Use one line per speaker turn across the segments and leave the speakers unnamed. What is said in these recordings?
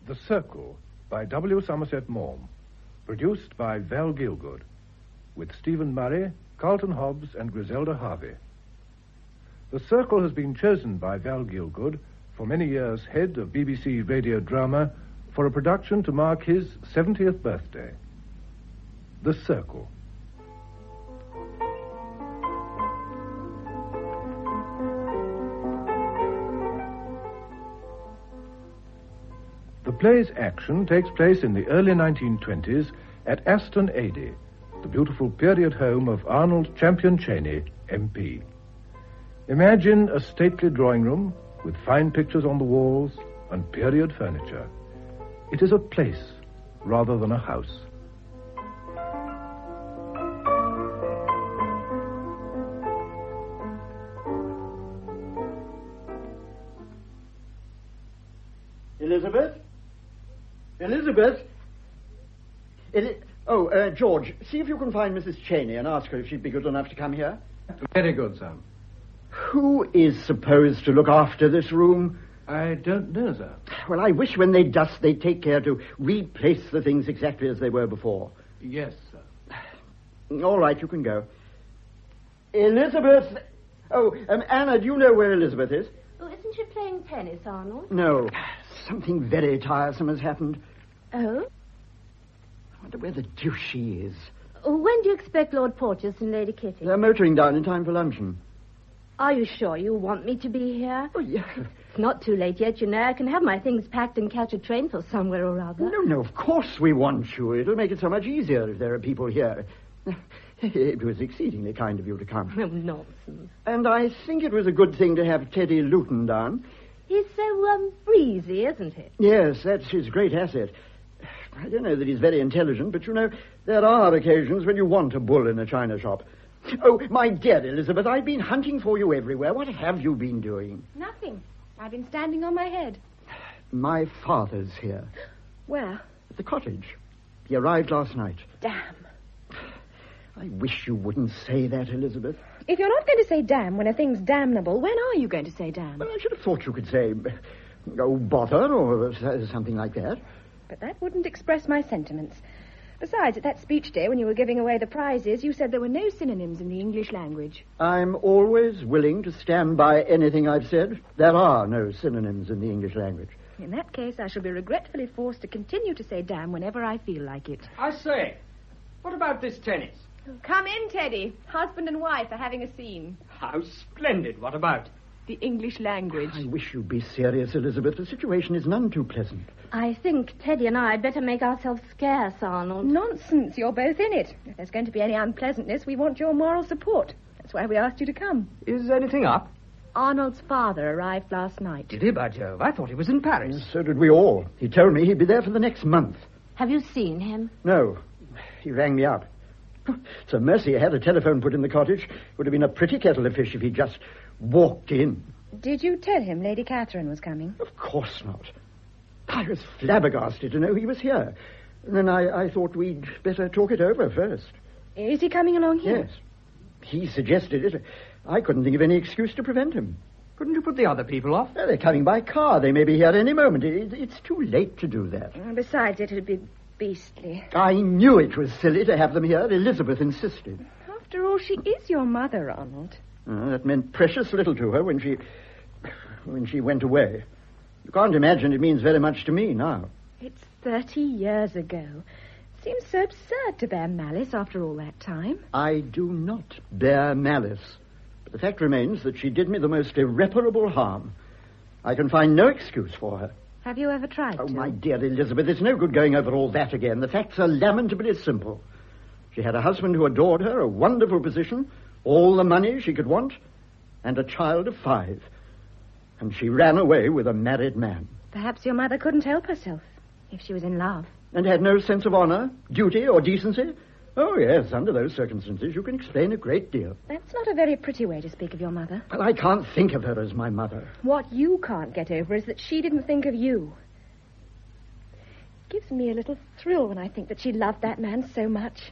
The Circle by W. Somerset Maugham. Produced by Val Gielgud. With Stephen Murray, Carlton Hobbs, and Griselda Harvey. The Circle has been chosen by Val Gielgud, for many years head of BBC radio drama, for a production to mark his 70th birthday. The Circle. The play's action takes place in the early 1920s at Aston Abbey, the beautiful period home of Arnold Champion Cheney, MP. Imagine a stately drawing room with fine pictures on the walls and period furniture. It is a place rather than a house.
Elizabeth? Elizabeth? George, see if you can find Mrs. Cheney and ask her if she'd be good enough to come here.
Very good, sir.
Who is supposed to look after this room?
I don't know, sir.
Well, I wish when they dust they'd take care to replace the things exactly as they were before.
Yes, sir.
All right, you can go. Elizabeth! Anna, do you know where Elizabeth is?
Oh, isn't she playing tennis, Arnold?
No. Something very tiresome has happened.
Oh?
I wonder where the deuce she is.
When do you expect Lord Porteous and Lady Kitty?
They're motoring down in time for luncheon.
Are you sure you want me to be here?
Oh, yeah.
It's not too late yet, you know. I can have my things packed and catch a train for somewhere or other.
No, of course we want you. It'll make it so much easier if there are people here. It was exceedingly kind of you to come.
Oh, nonsense.
And I think it was a good thing to have Teddie Luton down.
He's so, breezy, isn't he?
Yes, that's his great asset. I don't know that he's very intelligent, but, you know, there are occasions when you want a bull in a china shop. Oh, my dear Elizabeth, I've been hunting for you everywhere. What have you been doing?
Nothing. I've been standing on my head.
My father's here.
Where?
At the cottage. He arrived last night.
Damn.
I wish you wouldn't say that, Elizabeth.
If you're not going to say damn when a thing's damnable, when are you going to say damn?
Well, I should have thought you could say, oh, bother, or something like that.
But that wouldn't express my sentiments. Besides, at that speech day when you were giving away the prizes, you said there were no synonyms in the English language.
I'm always willing to stand by anything I've said. There are no synonyms in the English language.
In that case, I shall be regretfully forced to continue to say damn whenever I feel like it.
I say, what about this tennis?
Come in, Teddie. Husband and wife are having a scene.
How splendid. What about?
The English language.
I wish you'd be serious, Elizabeth. The situation is none too pleasant.
I think Teddie and I had better make ourselves scarce, Arnold.
Nonsense. You're both in it. If there's going to be any unpleasantness, we want your moral support. That's why we asked you to come.
Is anything up?
Arnold's father arrived last night.
Did he, by Jove? I thought he was in Paris.
So did we all. He told me he'd be there for the next month.
Have you seen him?
No. He rang me up. It's a mercy I had a telephone put in the cottage. Would have been a pretty kettle of fish if he'd just walked in.
Did you tell him Lady Catherine was coming?
Of course not. I was flabbergasted to know he was here. And then I thought we'd better talk it over first.
Is he coming along here?
Yes. He suggested it. I couldn't think of any excuse to prevent him.
Couldn't you put the other people off?
Well, they're coming by car. They may be here any moment. It's too late to do that.
Besides, it'd be beastly.
I knew it was silly to have them here. Elizabeth insisted.
After all, she is your mother, Arnold.
That meant precious little to her when she went away. You can't imagine it means very much to me now.
It's 30 years ago. Seems so absurd to bear malice after all that time.
I do not bear malice. But the fact remains that she did me the most irreparable harm. I can find no excuse for her.
Have you ever tried to?
Oh, my dear Elizabeth, it's no good going over all that again. The facts are lamentably simple. She had a husband who adored her, a wonderful position, all the money she could want, and a child of 5. And she ran away with a married man.
Perhaps your mother couldn't help herself if she was in love.
And had no sense of honor, duty, or decency? Oh, yes, under those circumstances, you can explain a great deal.
That's not a very pretty way to speak of your mother.
Well, I can't think of her as my mother.
What you can't get over is that she didn't think of you. It gives me a little thrill when I think that she loved that man so much.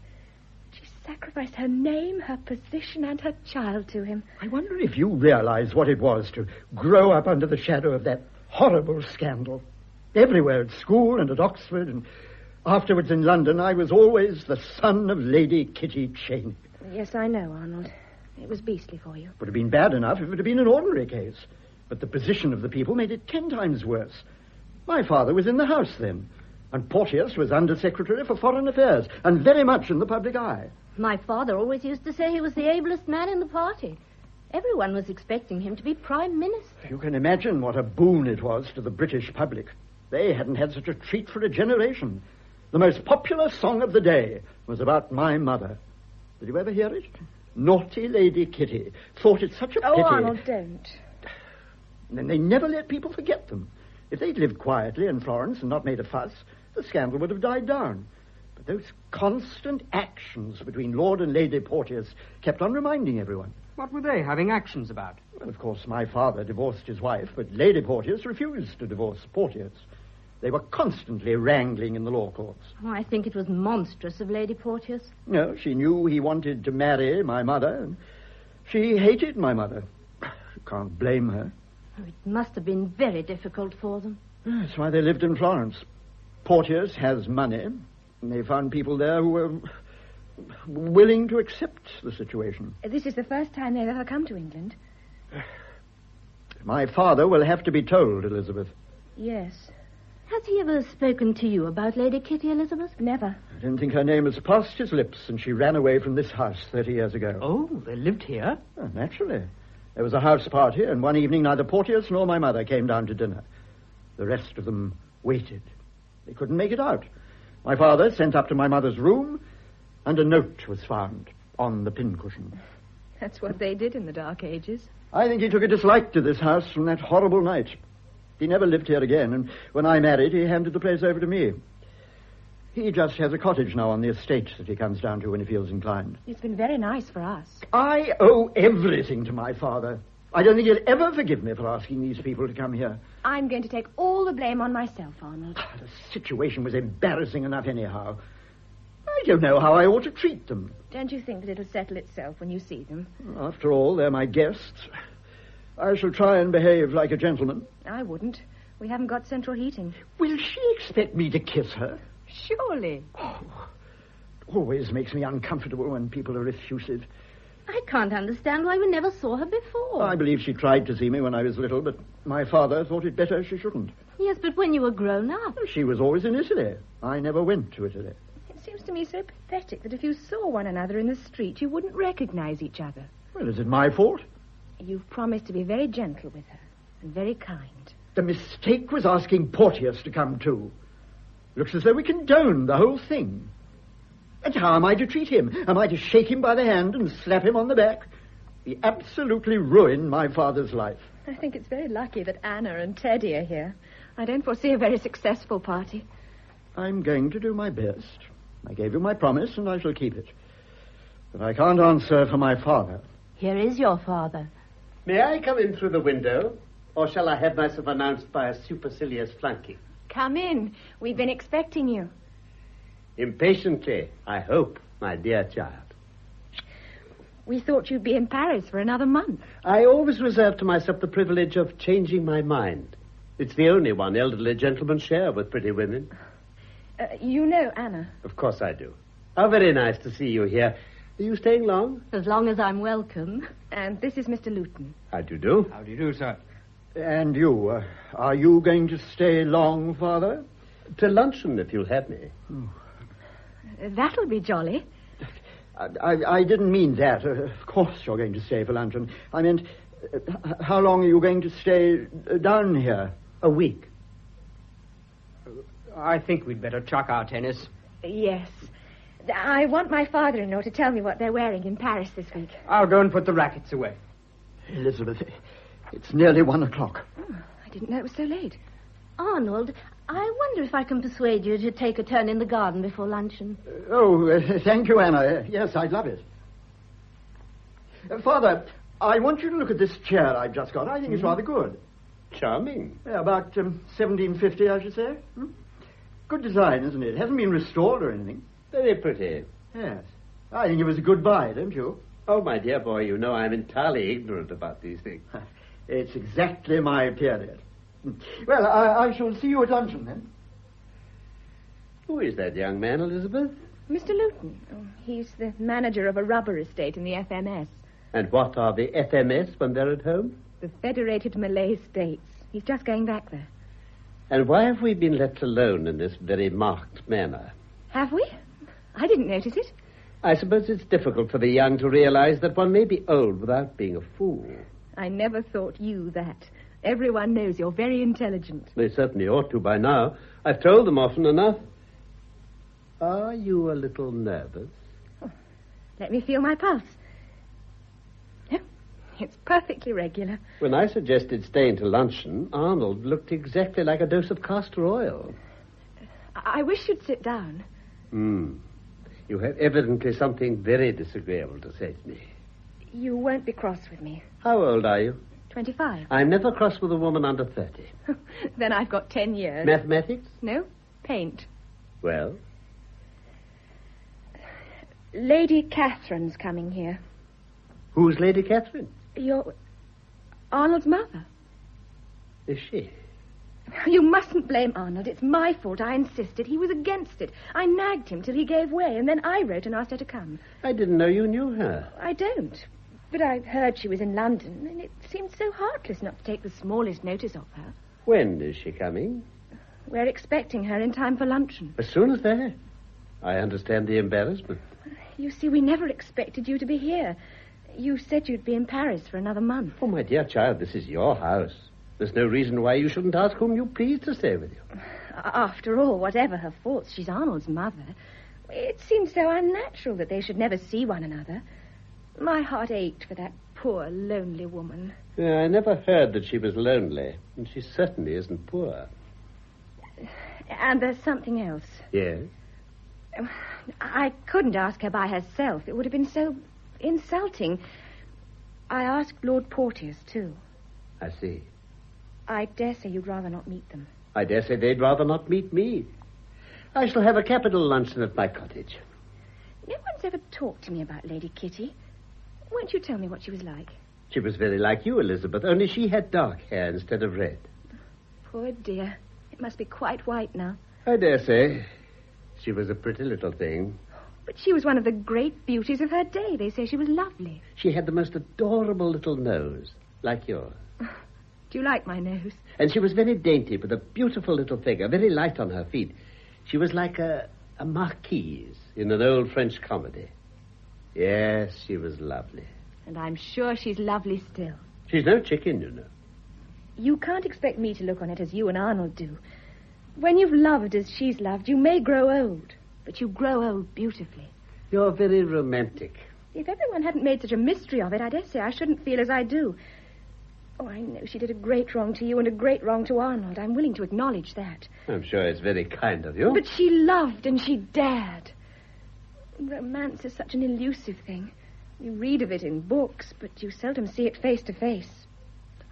She sacrificed her name, her position, and her child to him.
I wonder if you realize what it was to grow up under the shadow of that horrible scandal. Everywhere, at school and at Oxford, and afterwards in London, I was always the son of Lady Kitty Cheney.
Yes, I know, Arnold. It was beastly for you.
Would have been bad enough if it had been an ordinary case. But the position of the people made it 10 times worse. My father was in the House then, and Porteous was Under-Secretary for Foreign Affairs, and very much in the public eye.
My father always used to say he was the ablest man in the party. Everyone was expecting him to be Prime Minister.
You can imagine what a boon it was to the British public. They hadn't had such a treat for a generation. The most popular song of the day was about my mother. Did you ever hear it? Naughty Lady Kitty. Thought it such a pity.
Oh, Arnold, don't.
And they never let people forget them. If they'd lived quietly in Florence and not made a fuss, the scandal would have died down. But those constant actions between Lord and Lady Porteous kept on reminding everyone.
What were they having actions about?
Well, of course, my father divorced his wife, but Lady Porteous refused to divorce Porteous. They were constantly wrangling in the law courts.
Oh, I think it was monstrous of Lady Porteous.
No, she knew he wanted to marry my mother, and she hated my mother. You can't blame her.
Oh, it must have been very difficult for them.
That's why they lived in Florence. Porteous has money, and they found people there who were willing to accept the situation.
This is the first time they've ever come to England.
My father will have to be told, Elizabeth.
Yes.
Has he ever spoken to you about Lady Kitty, Elizabeth?
Never.
I don't think her name has passed his lips since she ran away from this house 30 years ago.
Oh, they lived here?
Oh, naturally. There was a house party, and one evening neither Porteous nor my mother came down to dinner. The rest of them waited. They couldn't make it out. My father sent up to my mother's room, and a note was found on the pincushion.
That's what they did in the Dark Ages.
I think he took a dislike to this house from that horrible night. He never lived here again, and when I married, he handed the place over to me. He just has a cottage now on the estate that he comes down to when he feels inclined.
It's been very nice for us.
I owe everything to my father. I don't think he'll ever forgive me for asking these people to come here.
I'm going to take all the blame on myself, Arnold.
The situation was embarrassing enough anyhow. I don't know how I ought to treat them.
Don't you think that it'll settle itself when you see them?
After all, they're my guests. I shall try and behave like a gentleman.
I wouldn't. We haven't got central heating.
Will she expect me to kiss her?
Surely.
Oh, it always makes me uncomfortable when people are effusive.
I can't understand why we never saw her before.
I believe she tried to see me when I was little, but my father thought it better she shouldn't.
Yes, but when you were grown up.
She was always in Italy. I never went to Italy.
It seems to me so pathetic that if you saw one another in the street, you wouldn't recognize each other.
Well, is it my fault?
You've promised to be very gentle with her and very kind.
The mistake was asking Porteous to come too. Looks as though we condone the whole thing. And how am I to treat him? Am I to shake him by the hand and slap him on the back? He absolutely ruined my father's life.
I think it's very lucky that Anna and Teddie are here. I don't foresee a very successful party.
I'm going to do my best. I gave you my promise, and I shall keep it. But I can't answer for my father.
Here is your father.
May I come in through the window, or shall I have myself announced by a supercilious flunky?
Come in. We've been expecting you.
Impatiently, I hope, my dear child.
We thought you'd be in Paris for another month.
I always reserve to myself the privilege of changing my mind. It's the only one elderly gentlemen share with pretty women.
You know Anna.
Of course I do. How very nice to see you here. Are you staying long?
As long as I'm welcome.
And this is Mr. Luton.
How do you do?
How do you do, sir?
And you, are you going to stay long, Father?
To luncheon, if you'll have me.
That'll be jolly.
I didn't mean that. Of course you're going to stay for luncheon. I meant, how long are you going to stay down here?
A week.
I think we'd better chuck our tennis.
Yes. I want my father-in-law to tell me what they're wearing in Paris this week.
I'll go and put the rackets away.
Elizabeth, it's nearly 1 o'clock.
Oh, I didn't know it was so late.
Arnold, I wonder if I can persuade you to take a turn in the garden before luncheon.
Thank you, Anna. Yes, I'd love it. Father, I want you to look at this chair I've just got. I think it's rather good.
Charming.
Yeah, about 1750, I should say. Good design, isn't it? It hasn't been restored or anything.
Very pretty.
Yes. I think it was a good buy, don't you?
Oh, my dear boy, you know I'm entirely ignorant about these things.
It's exactly my period. Well, I shall see you at luncheon, then.
Who is that young man, Elizabeth?
Mr. Luton. Oh, he's the manager of a rubber estate in the FMS.
And what are the FMS when they're at home?
The Federated Malay States. He's just going back there.
And why have we been left alone in this very marked manner?
Have we? I didn't notice it.
I suppose it's difficult for the young to realize that one may be old without being a fool.
I never thought you that. Everyone knows you're very intelligent.
They certainly ought to by now. I've told them often enough. Are you a little nervous?
Oh, let me feel my pulse. Oh, it's perfectly regular.
When I suggested staying to luncheon, Arnold looked exactly like a dose of castor oil.
I wish you'd sit down.
You have evidently something very disagreeable to say to me.
You won't be cross with me.
How old are you?
25.
I'm never cross with a woman under 30.
Then I've got 10 years.
Mathematics?
No, paint.
Well?
Lady Catherine's coming here.
Who's Lady Catherine?
You're Arnold's mother.
Is she?
You mustn't blame Arnold. It's my fault. I insisted. He was against it. I nagged him till he gave way, and then I wrote and asked her to come.
I didn't know you knew her.
I don't. But I heard she was in London, and it seemed so heartless not to take the smallest notice of her.
When is she coming?
We're expecting her in time for luncheon.
As soon as that. I understand the embarrassment.
You see, we never expected you to be here. You said you'd be in Paris for another month.
Oh, my dear child, this is your house. There's no reason why you shouldn't ask whom you please to stay with you.
After all, whatever her faults, she's Arnold's mother. It seems so unnatural that they should never see one another. My heart ached for that poor, lonely woman.
Yeah, I never heard that she was lonely, and she certainly isn't poor.
And there's something else.
Yes?
I couldn't ask her by herself. It would have been so insulting. I asked Lord Porteous, too.
I see.
I dare say you'd rather not meet them.
I dare say they'd rather not meet me. I shall have a capital luncheon at my cottage.
No one's ever talked to me about Lady Kitty. Won't you tell me what she was like?
She was very like you, Elizabeth, only she had dark hair instead of red.
Poor dear. It must be quite white now.
I dare say. She was a pretty little thing.
But she was one of the great beauties of her day. They say she was lovely.
She had the most adorable little nose, like yours.
Do you like my nose?
And she was very dainty, with a beautiful little figure, very light on her feet. She was like a marquise in an old French comedy. Yes, she was lovely.
And I'm sure she's lovely still.
She's no chicken, you know.
You can't expect me to look on it as you and Arnold do. When you've loved as she's loved, you may grow old, but you grow old beautifully.
You're very romantic.
If everyone hadn't made such a mystery of it, I dare say I shouldn't feel as I do. Oh, I know she did a great wrong to you and a great wrong to Arnold. I'm willing to acknowledge that.
I'm sure it's very kind of you.
But she loved and she dared. Romance is such an elusive thing. You read of it in books, but you seldom see it face to face.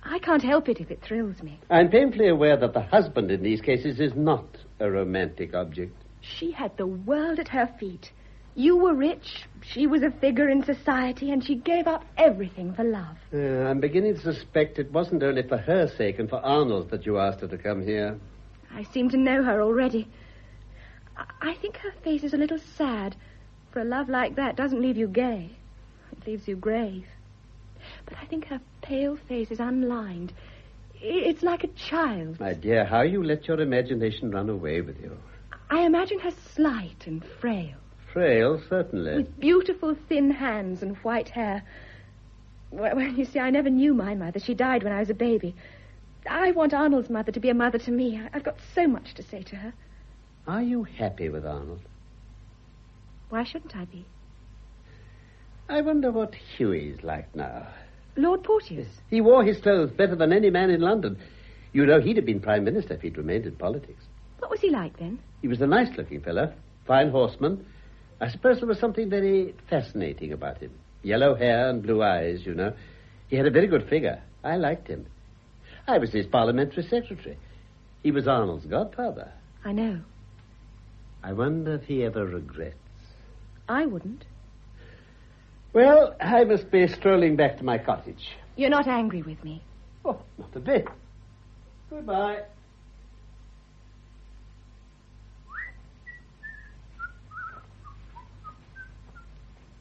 I can't help it if it thrills me.
I'm painfully aware that the husband in these cases is not a romantic object.
She had the world at her feet. You were rich, she was a figure in society, and she gave up everything for love.
I'm beginning to suspect it wasn't only for her sake and for Arnold's that you asked her to come here.
I seem to know her already. I think her face is a little sad, for a love like that doesn't leave you gay. It leaves you grave. But I think her pale face is unlined. It's like a child's.
My dear, how you let your imagination run away with you.
I imagine her slight and frail.
Frail, certainly.
With beautiful thin hands and white hair. Well, you see, I never knew my mother. She died when I was a baby. I want Arnold's mother to be a mother to me. I've got so much to say to her.
Are you happy with Arnold?
Why shouldn't I be?
I wonder what Hughie's like now.
Lord Porteous?
He wore his clothes better than any man in London. You know, he'd have been Prime Minister if he'd remained in politics.
What was he like, then?
He was a nice-looking fellow, fine horseman. I suppose there was something very fascinating about him. Yellow hair and blue eyes, you know. He had a very good figure. I liked him. I was his parliamentary secretary. He was Arnold's godfather.
I know.
I wonder if he ever regrets.
I wouldn't.
Well, I must be strolling back to my cottage.
You're not angry with me?
Oh, not a bit. Goodbye.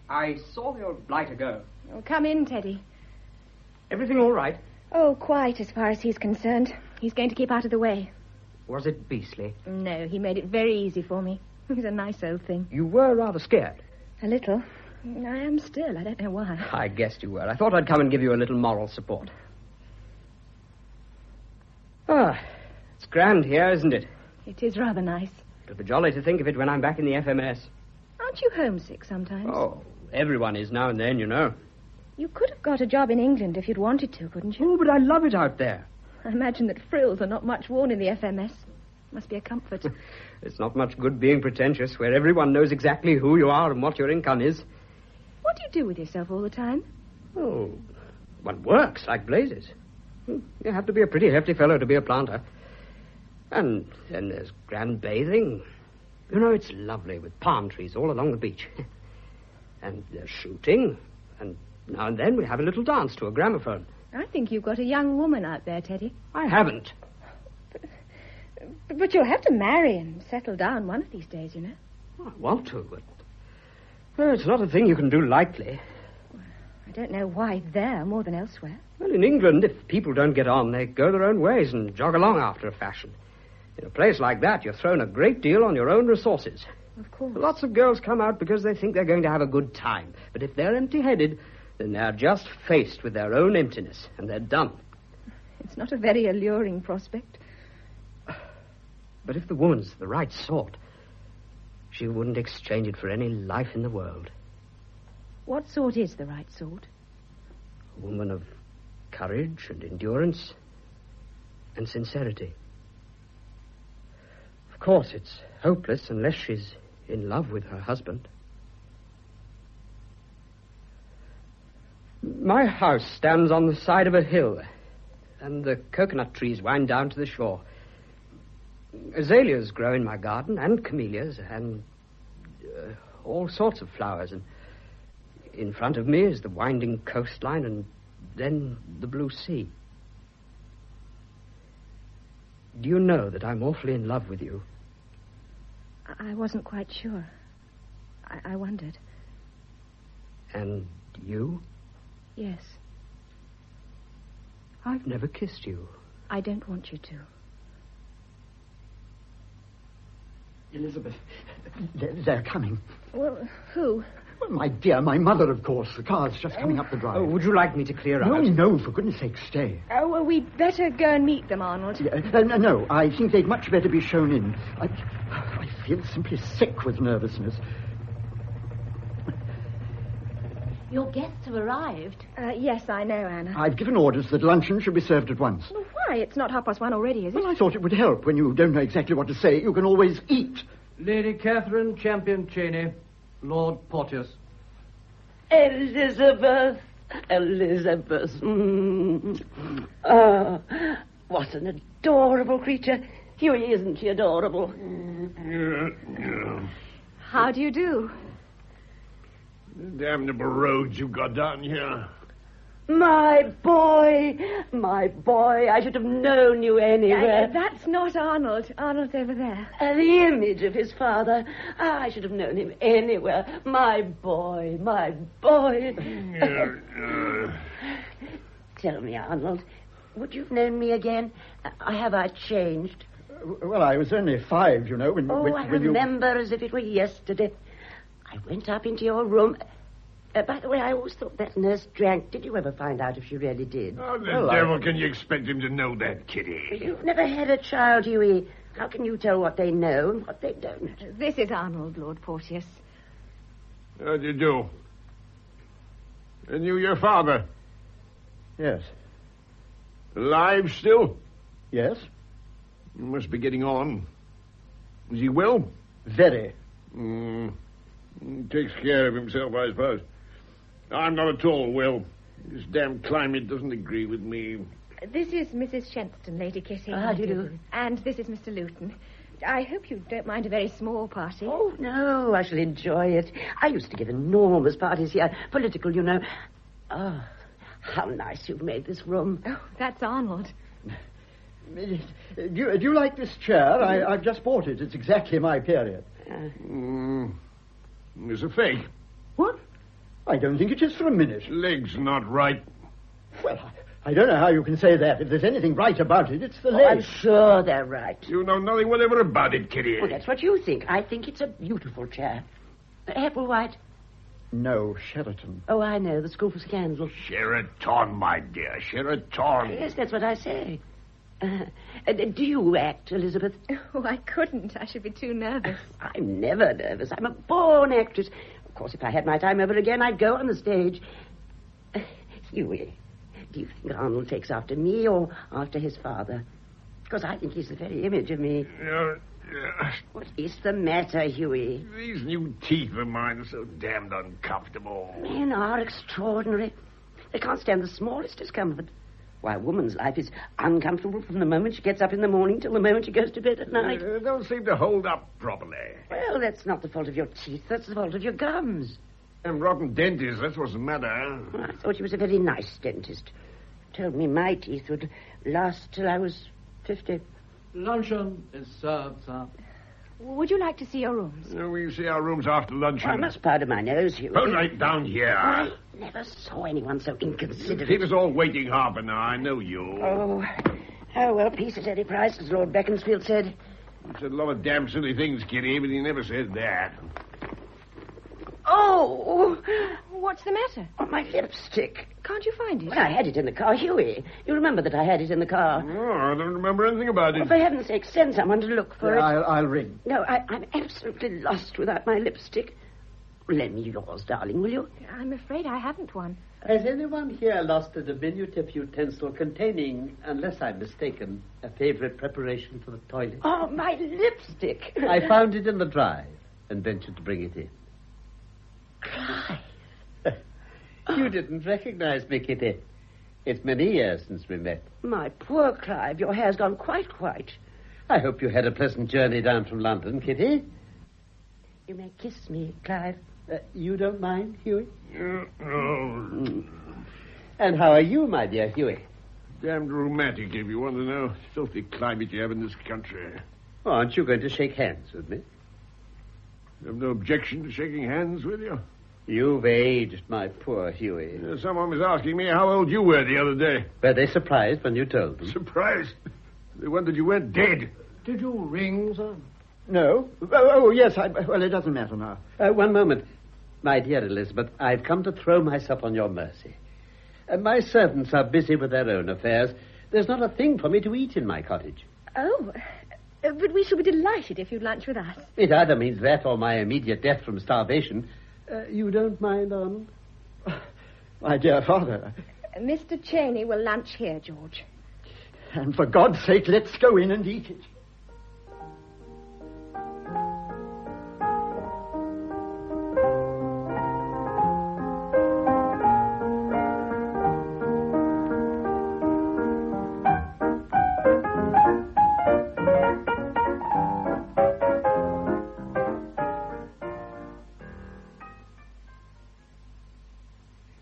I saw your blighter go.
Oh, come in, Teddie.
Everything all right?
Oh, quite, as far as he's concerned. He's going to keep out of the way.
Was it beastly?
No, he made it very easy for me. He's a nice old thing.
You were rather scared.
A little. I am still. I don't know why.
I guessed you were. I thought I'd come and give you a little moral support. Ah, it's grand here, isn't it?
It is rather nice.
It'll be jolly to think of it when I'm back in the FMS.
Aren't you homesick sometimes?
Oh, everyone is now and then, you know.
You could have got a job in England if you'd wanted to, couldn't you?
Oh, but I love it out there.
I imagine that frills are not much worn in the FMS. Must be a comfort.
It's not much good being pretentious, where everyone knows exactly who you are and what your income is.
What do you do with yourself all the time?
Oh, one works like blazes. You have to be a pretty hefty fellow to be a planter. And then there's grand bathing. You know, it's lovely with palm trees all along the beach. And there's shooting. And now and then we have a little dance to a gramophone.
I think you've got a young woman out there, Teddie.
I haven't.
But you'll have to marry and settle down one of these days, you know.
I want to, but... Well, it's not a thing you can do lightly.
I don't know why there more than elsewhere.
Well, in England, if people don't get on, they go their own ways and jog along after a fashion. In a place like that, you're thrown a great deal on your own resources.
Of course.
Lots of girls come out because they think they're going to have a good time. But if they're empty-headed, then they're just faced with their own emptiness, and they're done.
It's not a very alluring prospect.
But if the woman's the right sort, she wouldn't exchange it for any life in the world.
What sort is the right sort?
A woman of courage and endurance and sincerity. Of course, it's hopeless unless she's in love with her husband. My house stands on the side of a hill, and the coconut trees wind down to the shore. Azaleas grow in my garden, and camellias, and all sorts of flowers. And in front of me is the winding coastline, and then the blue sea. Do you know that I'm awfully in love with you?
I wasn't quite sure. I wondered.
And you?
Yes.
I've never kissed you.
I don't want you to.
Elizabeth, they're coming.
Well, who?
Well, my dear, my mother, of course. The car's just coming up the drive.
Oh, would you like me to clear out?
No, for goodness sake, stay.
Oh, well, we'd better go and meet them, Arnold.
No, I think they'd much better be shown in. I feel simply sick with nervousness.
Your guests have arrived.
Yes, I know, Anna.
I've given orders that luncheon should be served at once.
Well, why? It's not 1:30 already, is it?
Well, I thought it would help. When you don't know exactly what to say, you can always eat.
Lady Catherine Champion Cheney, Lord Porteous.
Elizabeth. Oh, what an adorable creature. Hughie, isn't she adorable?
How do you do?
Damnable roads you've got down here.
My boy, I should have known you anywhere.
That's not Arnold. Arnold's over there.
The image of his father. I should have known him anywhere. My boy. Tell me, Arnold, would you have known me again? Have I changed?
Well, I was only 5, you know, when
I remember as if it were yesterday. I went up into your room. By the way, I always thought that nurse drank. Did you ever find out if she really did?
How the devil can you expect him to know that, Kitty?
You've never had a child, Hughie. How can you tell what they know and what they don't?
This is Arnold, Lord Porteous.
How do you do? And you, your father?
Yes.
Alive still?
Yes?
You must be getting on. Is he well?
Very.
He takes care of himself, I suppose. I'm not at all well. This damn climate doesn't agree with me.
This is Mrs. Shenstone, Lady Kitty.
How do you do?
And this is Mr. Luton. I hope you don't mind a very small party.
Oh, no, I shall enjoy it. I used to give enormous parties here. Political, you know. Oh, how nice you've made this room.
Oh, that's Arnold.
Do you like this chair? I've just bought it. It's exactly my period.
It's a fake.
What? I don't think it is for a minute.
Leg's not right.
Well, I don't know how you can say that. If there's anything right about it, it's the
Oh,
leg.
I'm sure they're right.
You know nothing whatever about it, Kitty.
Well, that's what you think. I think it's a beautiful chair. Applewhite.
No, Sheraton.
Oh, I know. The school for scandal.
Sheraton, my dear. Sheraton.
Yes, that's what I say. Do you act, Elizabeth?
Oh, I couldn't. I should be too nervous.
I'm never nervous. I'm a born actress. Of course, if I had my time over again, I'd go on the stage. Hughie, do you think Arnold takes after me or after his father? Because I think he's the very image of me. What is the matter, Hughie?
These new teeth of mine are so damned uncomfortable.
Men are extraordinary. They can't stand the smallest discomfort. Why, a woman's life is uncomfortable from the moment she gets up in the morning till the moment she goes to bed at night.
They don't seem to hold up properly.
Well, that's not the fault of your teeth. That's the fault of your gums.
Them rotten dentists, that's what's the matter.
Well, I thought he was a very nice dentist. Told me my teeth would last till I was 50.
Luncheon is served, sir.
Would you like to see your rooms?
We'll see our rooms after luncheon.
I must powder my nose, Hughie.
Put right down here.
I never saw anyone so inconsiderate.
Keep us all waiting half an hour. I know you.
Oh, well, peace at any price, as Lord Beaconsfield said.
He said a lot of damn silly things, Kitty, but he never said that.
Oh!
What's the matter?
Oh, my lipstick.
Can't you find it?
Well, I had it in the car, Hughie. You remember that I had it in the car.
Oh, I don't remember anything about it.
Well, for heaven's sake, send someone to look for it.
I'll ring.
No, I'm absolutely lost without my lipstick. Lend me yours, darling, will you?
I'm afraid I haven't one.
Has anyone here lost a diminutive utensil containing, unless I'm mistaken, a favorite preparation for the toilet?
Oh, my lipstick.
I found it in the drive and ventured to bring it in.
Clive.
You didn't recognize me, Kitty. It's many years since we met.
My poor Clive, your hair's gone quite white.
I hope you had a pleasant journey down from London, Kitty.
You may kiss me, Clive.
You don't mind, Hughie?
No.
And how are you, my dear Hughie?
Damned rheumatic, if you want to know. Filthy climate you have in this country.
Oh, aren't you going to shake hands with me?
You have no objection to shaking hands with you?
You've aged, my poor Hughie.
Someone was asking me how old you were the other day.
Were they surprised when you told them?
Surprised? They wondered you weren't dead.
Did you ring, sir?
No? Oh, yes. Well, it doesn't matter now.
One moment. My dear Elizabeth, I've come to throw myself on your mercy. My servants are busy with their own affairs. There's not a thing for me to eat in my cottage.
Oh, but we shall be delighted if you'd lunch with us.
It either means that or my immediate death from starvation. You don't mind, Arnold?
My dear father.
Mr. Cheney will lunch here, George.
And for God's sake, let's go in and eat it.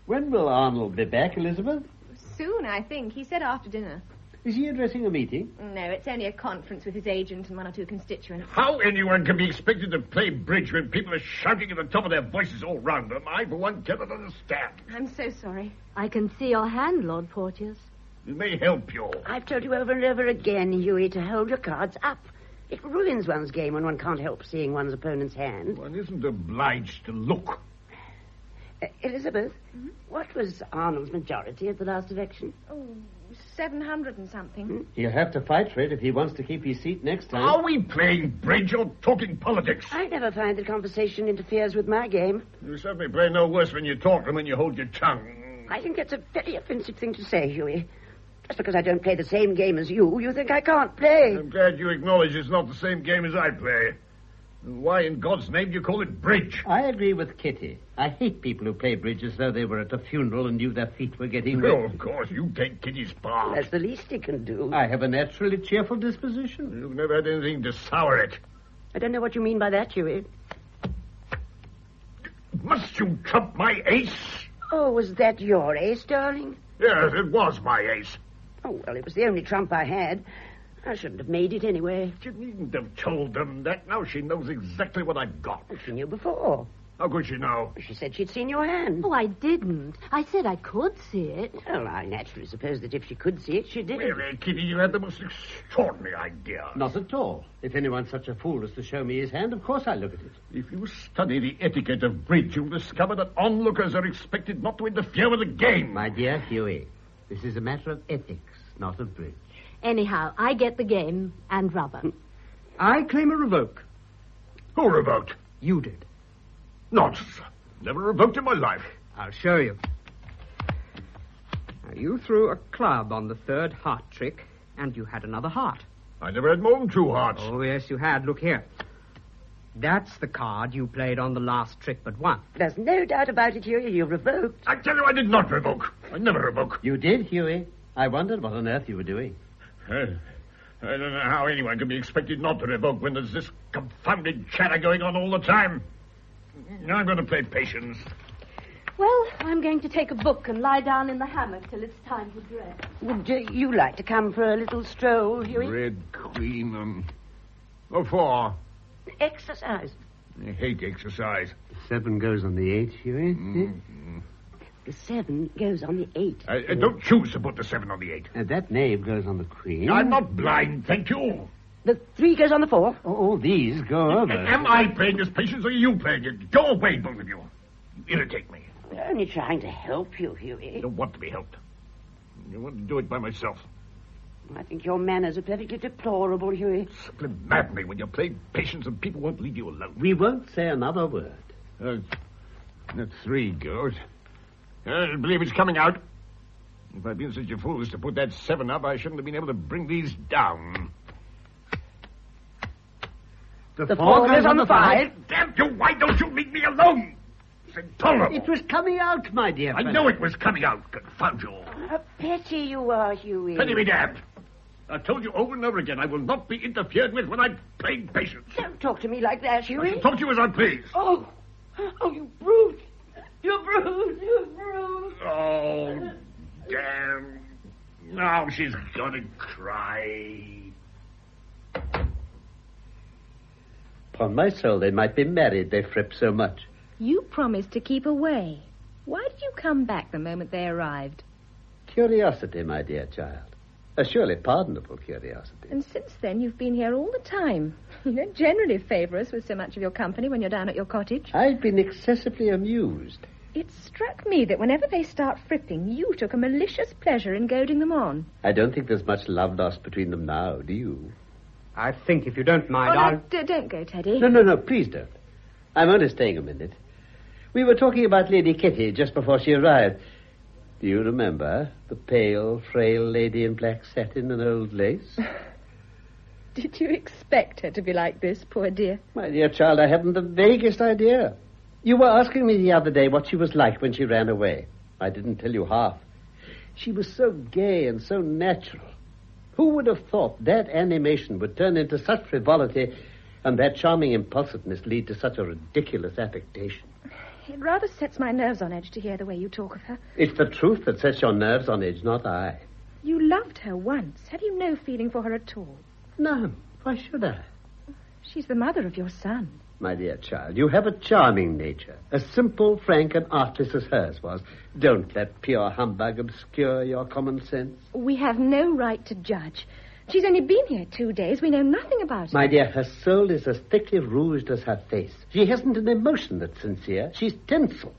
When will Arnold be back, Elizabeth?
Soon, I think. He said after dinner.
Is he addressing a meeting?
No, it's only a conference with his agent and one or two constituents.
How anyone can be expected to play bridge when people are shouting at the top of their voices all round them, I, for one, cannot understand.
I'm so sorry.
I can see your hand, Lord Porteous.
It may help you.
I've told you over and over again, Hughie, to hold your cards up. It ruins one's game when one can't help seeing one's opponent's hand.
One isn't obliged to look.
Elizabeth, what was Arnold's majority at the last election?
Oh, 700 and something.
He'll have to fight for it if he wants to keep his seat next time.
Are we playing bridge or talking politics?
I never find that conversation interferes with my game.
You certainly play no worse when you talk than when you hold your tongue.
I think that's a very offensive thing to say, Hughie. Just because I don't play the same game as you think I can't play.
I'm glad you acknowledge it's not the same game as I play. And why in God's name do you call it bridge?
I agree with Kitty. I hate people who play bridge as though they were at a funeral and knew their feet were getting
Oh,
wet.
of course, you take Kitty's part.
That's the least he can do.
I have a naturally cheerful disposition.
You've never had anything to sour it.
I don't know what you mean by that, Hughie.
Must you trump my ace?
Oh, was that your ace, darling?
Yes, it was my ace.
Oh, well, it was the only trump I had. I shouldn't have made it anyway.
You needn't have told them that. Now she knows exactly what I've got.
She knew before.
How could she know?
She said she'd seen your hand.
Oh, I didn't. I said I could see it.
Well, I naturally suppose that if she could see it, she did.
Really, Kitty, you had the most extraordinary idea.
Not at all. If anyone's such a fool as to show me his hand, of course I'll look at it.
If you study the etiquette of bridge, you'll discover that onlookers are expected not to interfere with the game.
My dear Huey, this is a matter of ethics, not of bridge.
Anyhow, I get the game and rubber.
I claim a revoke.
Who revoked?
You did.
Nonsense. Never revoked in my life.
I'll show you. Now, you threw a club on the third heart trick, and you had another heart.
I never had more than 2 hearts.
Oh, yes, you had. Look here. That's the card you played on the last trick but one.
There's no doubt about it, Huey. You revoked.
I tell you, I did not revoke. I never revoke.
You did, Huey. I wondered what on earth you were doing.
I don't know how anyone can be expected not to revoke when there's this confounded chatter going on all the time. I'm going to play patience.
Well, I'm going to take a book and lie down in the hammock till it's time to dress.
Would you like to come for a little stroll, Huey?
Red Queen. What for?
Exercise.
I hate exercise.
7 goes on the 8, Huey.
The 7 goes on the 8.
I don't choose to put the 7 on the 8.
That knave goes on the queen.
I'm not blind, thank you.
The 3 goes on the 4.
All these go over.
Am I playing this patience or are you playing it? Go away, both of you. You irritate me.
We're only trying to help you, Huey.
I don't want to be helped. I want to do it by myself.
I think your manners are perfectly deplorable, Huey.
Simply mad me when you play patience and people won't leave you alone.
We won't say another word.
That 3 goes. I believe it's coming out. If I'd been such a fool as to put that 7 up, I shouldn't have been able to bring these down.
The 4 goes on the 5.
Damn you, why don't you leave me alone? It's intolerable.
It was coming out, my dear
I
fellow.
know it was coming out. Confound you.
A pity you are, Huey.
Pity me damned. I've told you over and over again, I will not be interfered with when I'm playing patience.
Don't talk to me like that,
I
Huey.
shall talk to you as I please.
Oh, you brute. You brute. You brute.
Oh, damn. Now she's gonna cry.
Upon my soul, they might be married, they frip so much.
You promised to keep away. Why did you come back the moment they arrived?
Curiosity, my dear child. A surely pardonable curiosity.
And since then, you've been here all the time. You don't generally favour us with so much of your company when you're down at your cottage.
I've been excessively amused.
It struck me that whenever they start fripping, you took a malicious pleasure in goading them on.
I don't think there's much love lost between them now, do you?
I think, if you don't mind,
No, don't go, Teddie.
No, please don't. I'm only staying a minute. We were talking about Lady Kitty just before she arrived. Do you remember the pale, frail lady in black satin and old lace?
Did you expect her to be like this, poor dear?
My dear child, I haven't the vaguest idea. You were asking me the other day what she was like when she ran away. I didn't tell you half. She was so gay and so natural. Who would have thought that animation would turn into such frivolity and that charming impulsiveness lead to such a ridiculous affectation?
It rather sets my nerves on edge to hear the way you talk of her.
It's the truth that sets your nerves on edge, not I.
You loved her once. Have you no feeling for her at all?
No, why should I?
She's the mother of your son.
My dear child, you have a charming nature, as simple, frank, and artless as hers was. Don't let pure humbug obscure your common sense.
We have no right to judge. She's only been here 2 days. We know nothing about her.
My dear, her soul is as thickly rouged as her face. She hasn't an emotion that's sincere. She's tinsel.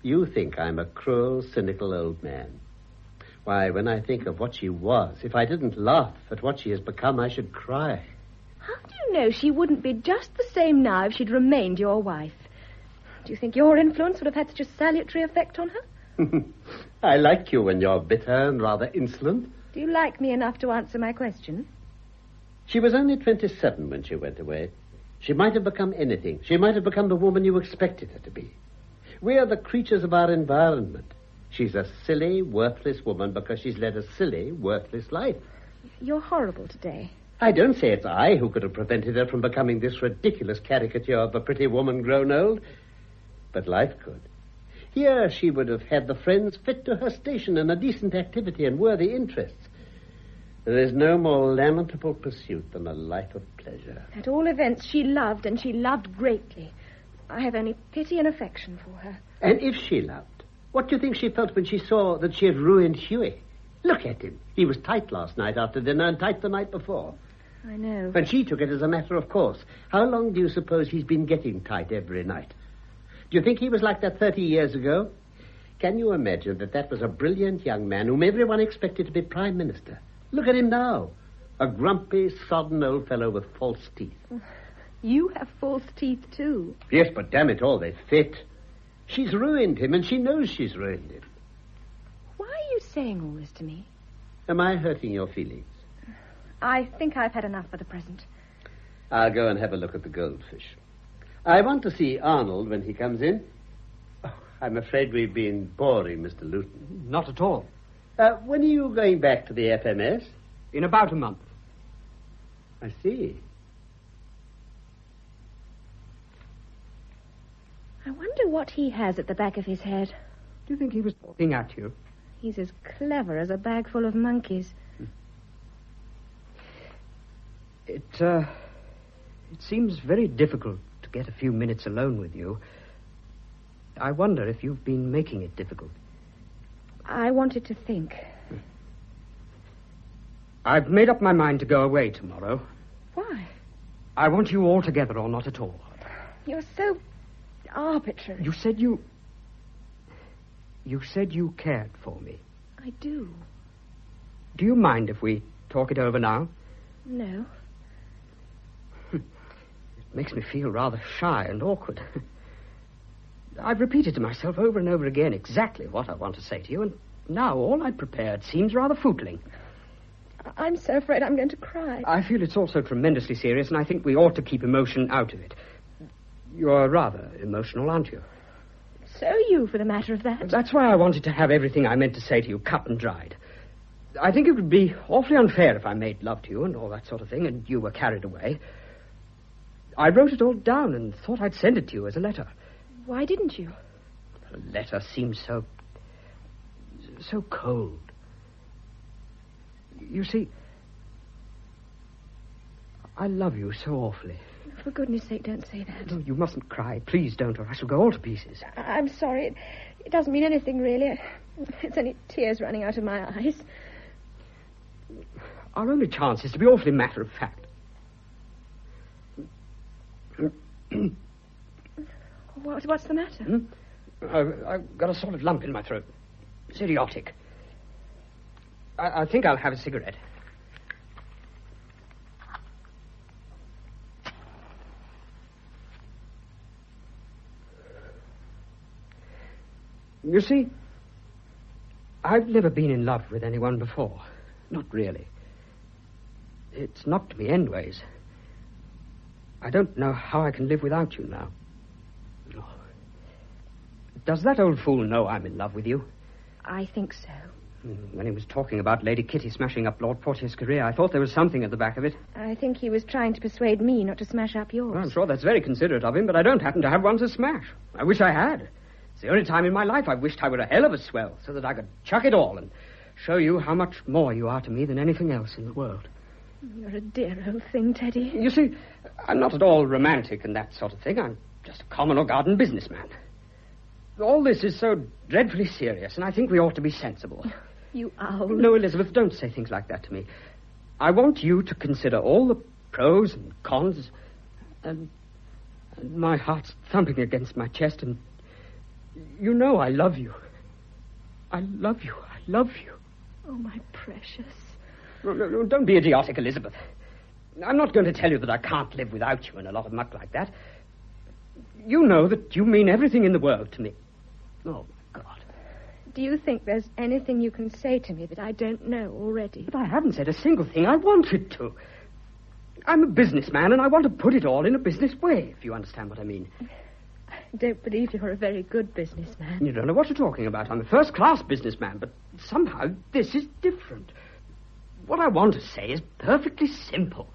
You think I'm a cruel, cynical old man. Why, when I think of what she was, if I didn't laugh at what she has become, I should cry.
How do you know she wouldn't be just the same now if she'd remained your wife? Do you think your influence would have had such a salutary effect on her?
I like you when you're bitter and rather insolent.
Do you like me enough to answer my question?
She was only 27 when she went away. She might have become anything. She might have become the woman you expected her to be. We are the creatures of our environment. She's a silly, worthless woman because she's led a silly, worthless life.
You're horrible today.
I don't say it's I who could have prevented her from becoming this ridiculous caricature of a pretty woman grown old. But life could. Here she would have had the friends fit to her station and a decent activity and worthy interests. There is no more lamentable pursuit than a life of pleasure.
At all events, she loved, and she loved greatly. I have only pity and affection for her.
And if she loved, what do you think she felt when she saw that she had ruined Hughie? Look at him. He was tight last night after dinner and tight the night before.
I know.
And she took it as a matter of course. How long do you suppose he's been getting tight every night? Do you think he was like that 30 years ago? Can you imagine that was a brilliant young man whom everyone expected to be Prime Minister? Look at him now. A grumpy, sodden old fellow with false teeth.
You have false teeth, too.
Yes, but damn it all, they fit. She's ruined him, and she knows she's ruined him.
Why are you saying all this to me?
Am I hurting your feelings?
I think I've had enough for the present.
I'll go and have a look at the goldfish. I want to see Arnold when he comes in. Oh, I'm afraid we've been boring, Mr. Luton.
Not at all.
When are you going back to the FMS?
In about a month.
I see.
I wonder what he has at the back of his head.
Do you think he was talking at you?
He's as clever as a bag full of monkeys.
It seems very difficult to get a few minutes alone with you. I wonder if you've been making it difficult.
I wanted to think.
I've made up my mind to go away tomorrow.
Why?
I want you all together or not at all.
You're so arbitrary.
You said you cared for me.
I do.
Do you mind if we talk it over now?
No.
It makes me feel rather shy and awkward. I've repeated to myself over and over again exactly what I want to say to you, and now all I'd prepared seems rather footling.
I'm so afraid I'm going to cry.
I feel it's also tremendously serious, and I think we ought to keep emotion out of it. You're rather emotional, aren't you?
So are you, for the matter of that.
That's why I wanted to have everything I meant to say to you cut and dried. I think it would be awfully unfair if I made love to you and all that sort of thing, and you were carried away. I wrote it all down and thought I'd send it to you as a letter.
Why didn't you?
A letter seems so cold. You see, I love you so awfully.
For goodness sake, don't say that.
No, you mustn't cry. Please don't, or I shall go all to pieces.
I'm sorry. It doesn't mean anything, really. It's only tears running out of my eyes.
Our only chance is to be awfully matter-of-fact.
What's the matter?
I've got a sort of lump in my throat. It's idiotic. I think I'll have a cigarette. You see, I've never been in love with anyone before. Not really. It's knocked me endways. I don't know how I can live without you now. Oh. Does that old fool know I'm in love with you?
I think so.
When he was talking about Lady Kitty smashing up Lord Porteous' career, I thought there was something at the back of it.
I think he was trying to persuade me not to smash up yours.
Well, I'm sure that's very considerate of him, but I don't happen to have one to smash. I wish I had. It's the only time in my life I've wished I were a hell of a swell, so that I could chuck it all and show you how much more you are to me than anything else in the world.
You're a dear old thing, Teddie.
You see, I'm not at all romantic and that sort of thing. I'm just a common or garden businessman. All this is so dreadfully serious, and I think we ought to be sensible.
You owl.
No, Elizabeth, don't say things like that to me. I want you to consider all the pros and cons, and my heart's thumping against my chest, and you know I love you. I love you. I love you.
Oh, my precious.
No, don't be idiotic, Elizabeth. I'm not going to tell you that I can't live without you in a lot of muck like that. You know that you mean everything in the world to me. Oh, my God.
Do you think there's anything you can say to me that I don't know already?
But I haven't said a single thing I wanted to. I'm a businessman, and I want to put it all in a business way, if you understand what I mean.
I don't believe you're a very good businessman.
You don't know what you're talking about. I'm a first-class businessman, but somehow this is different. What I want to say is perfectly simple.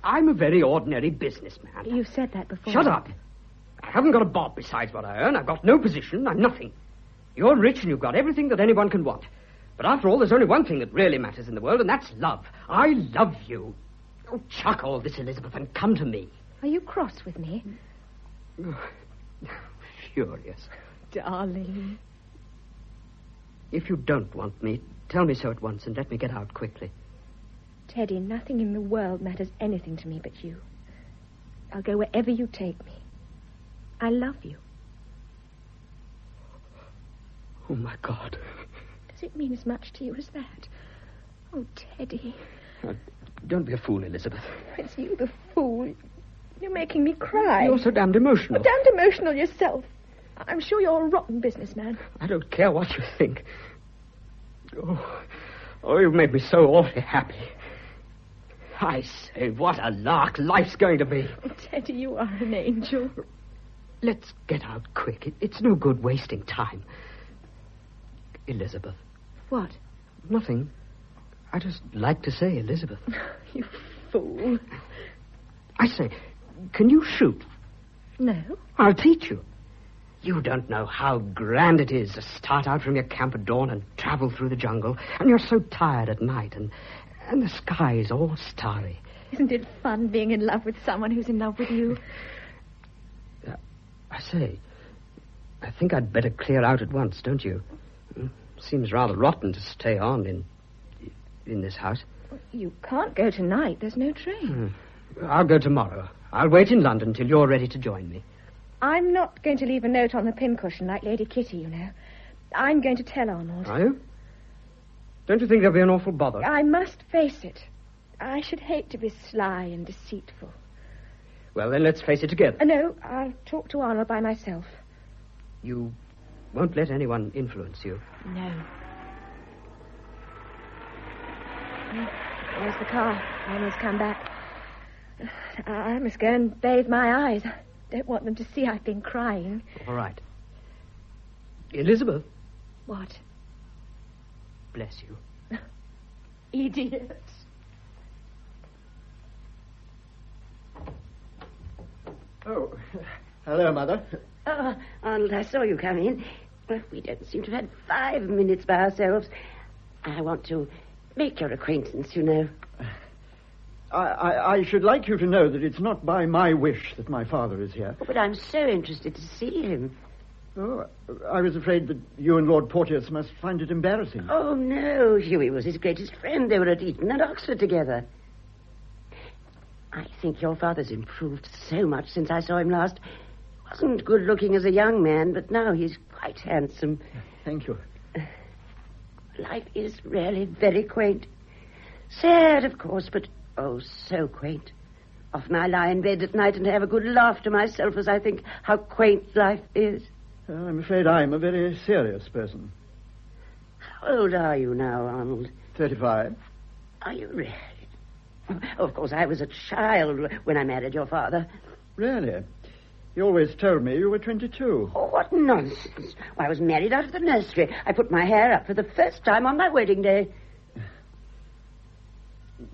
I'm a very ordinary businessman.
You've said that before.
Shut up. I haven't got a bob besides what I earn. I've got no position. I'm nothing. You're rich and you've got everything that anyone can want. But after all, there's only one thing that really matters in the world, and that's love. I love you. Oh, chuck all this, Elizabeth, and come to me.
Are you cross with me?
Furious.
Darling.
If you don't want me, tell me so at once and let me get out quickly.
Teddie, nothing in the world matters anything to me but you. I'll go wherever you take me. I love you.
Oh, my God.
Does it mean as much to you as that? Oh, Teddie.
Don't be a fool, Elizabeth.
It's you, the fool. You're making me cry.
You're so damned emotional.
You're damned emotional yourself. I'm sure you're a rotten businessman.
I don't care what you think. Oh, you've made me so awfully happy. I say, what a lark life's going to be.
Oh, Teddie, you are an angel.
Let's get out quick. It's no good wasting time. Elizabeth.
What?
Nothing. I just like to say Elizabeth.
You fool.
I say, can you shoot?
No.
I'll teach you. You don't know how grand it is to start out from your camp at dawn and travel through the jungle, and you're so tired at night, and the sky is all starry.
Isn't it fun being in love with someone who's in love with you?
I say, I think I'd better clear out at once, don't you? Seems rather rotten to stay on in this house.
You can't go tonight. There's no train.
I'll go tomorrow. I'll wait in London till you're ready to join me.
I'm not going to leave a note on the pincushion like Lady Kitty, you know. I'm going to tell Arnold.
Are you? Don't you think there'll be an awful bother?
I must face it. I should hate to be sly and deceitful.
Well, then let's face it together.
No, I'll talk to Arnold by myself.
You won't let anyone influence you?
No. There's the car. Arnold's come back. I must go and bathe my eyes. I don't want them to see I've been crying.
All right. Elizabeth.
What?
Bless you.
Idiot.
Oh, hello, Mother.
Oh, Arnold, I saw you come in. Well, we don't seem to have had 5 minutes by ourselves. I want to make your acquaintance, you know.
I should like you to know that it's not by my wish that my father is here.
Oh, but I'm so interested to see him.
Oh, I was afraid that you and Lord Porteous must find it embarrassing.
Oh, no. Hughie was his greatest friend. They were at Eton and Oxford together. I think your father's improved so much since I saw him last. Wasn't good looking as a young man, but now he's quite handsome.
Thank you.
Life is really very quaint. Sad, of course, but oh, so quaint. Often I lie in bed at night and have a good laugh to myself as I think how quaint life is.
I'm afraid I'm a very serious person.
How old are you now, Arnold?
35.
Are you really? Oh, of course, I was a child when I married your father.
Really? You always told me you were 22.
Oh, what nonsense. I was married out of the nursery. I put my hair up for the first time on my wedding day.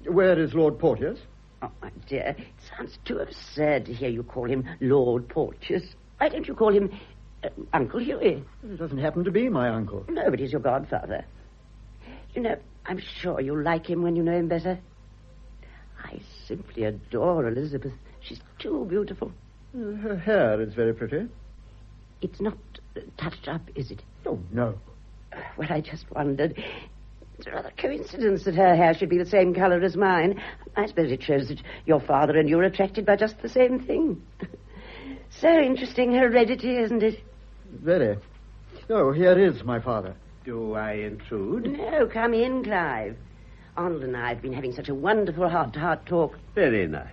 Where is Lord Porteous?
Oh, my dear, it sounds too absurd to hear you call him Lord Porteous. Why don't you call him Uncle Hughie?
He doesn't happen to be my uncle.
No, but he's your godfather. You know, I'm sure you'll like him when you know him better. I simply adore Elizabeth. She's too beautiful.
Her hair is very pretty.
It's not touched up, is it?
Oh, no.
Well, I just wondered. It's a rather coincidence that her hair should be the same colour as mine. I suppose it shows that your father and you are attracted by just the same thing. So interesting heredity, isn't it?
Very. Oh, here is my father.
Do I intrude?
No, come in, Clive. Arnold and I have been having such a wonderful heart-to-heart talk.
Very nice.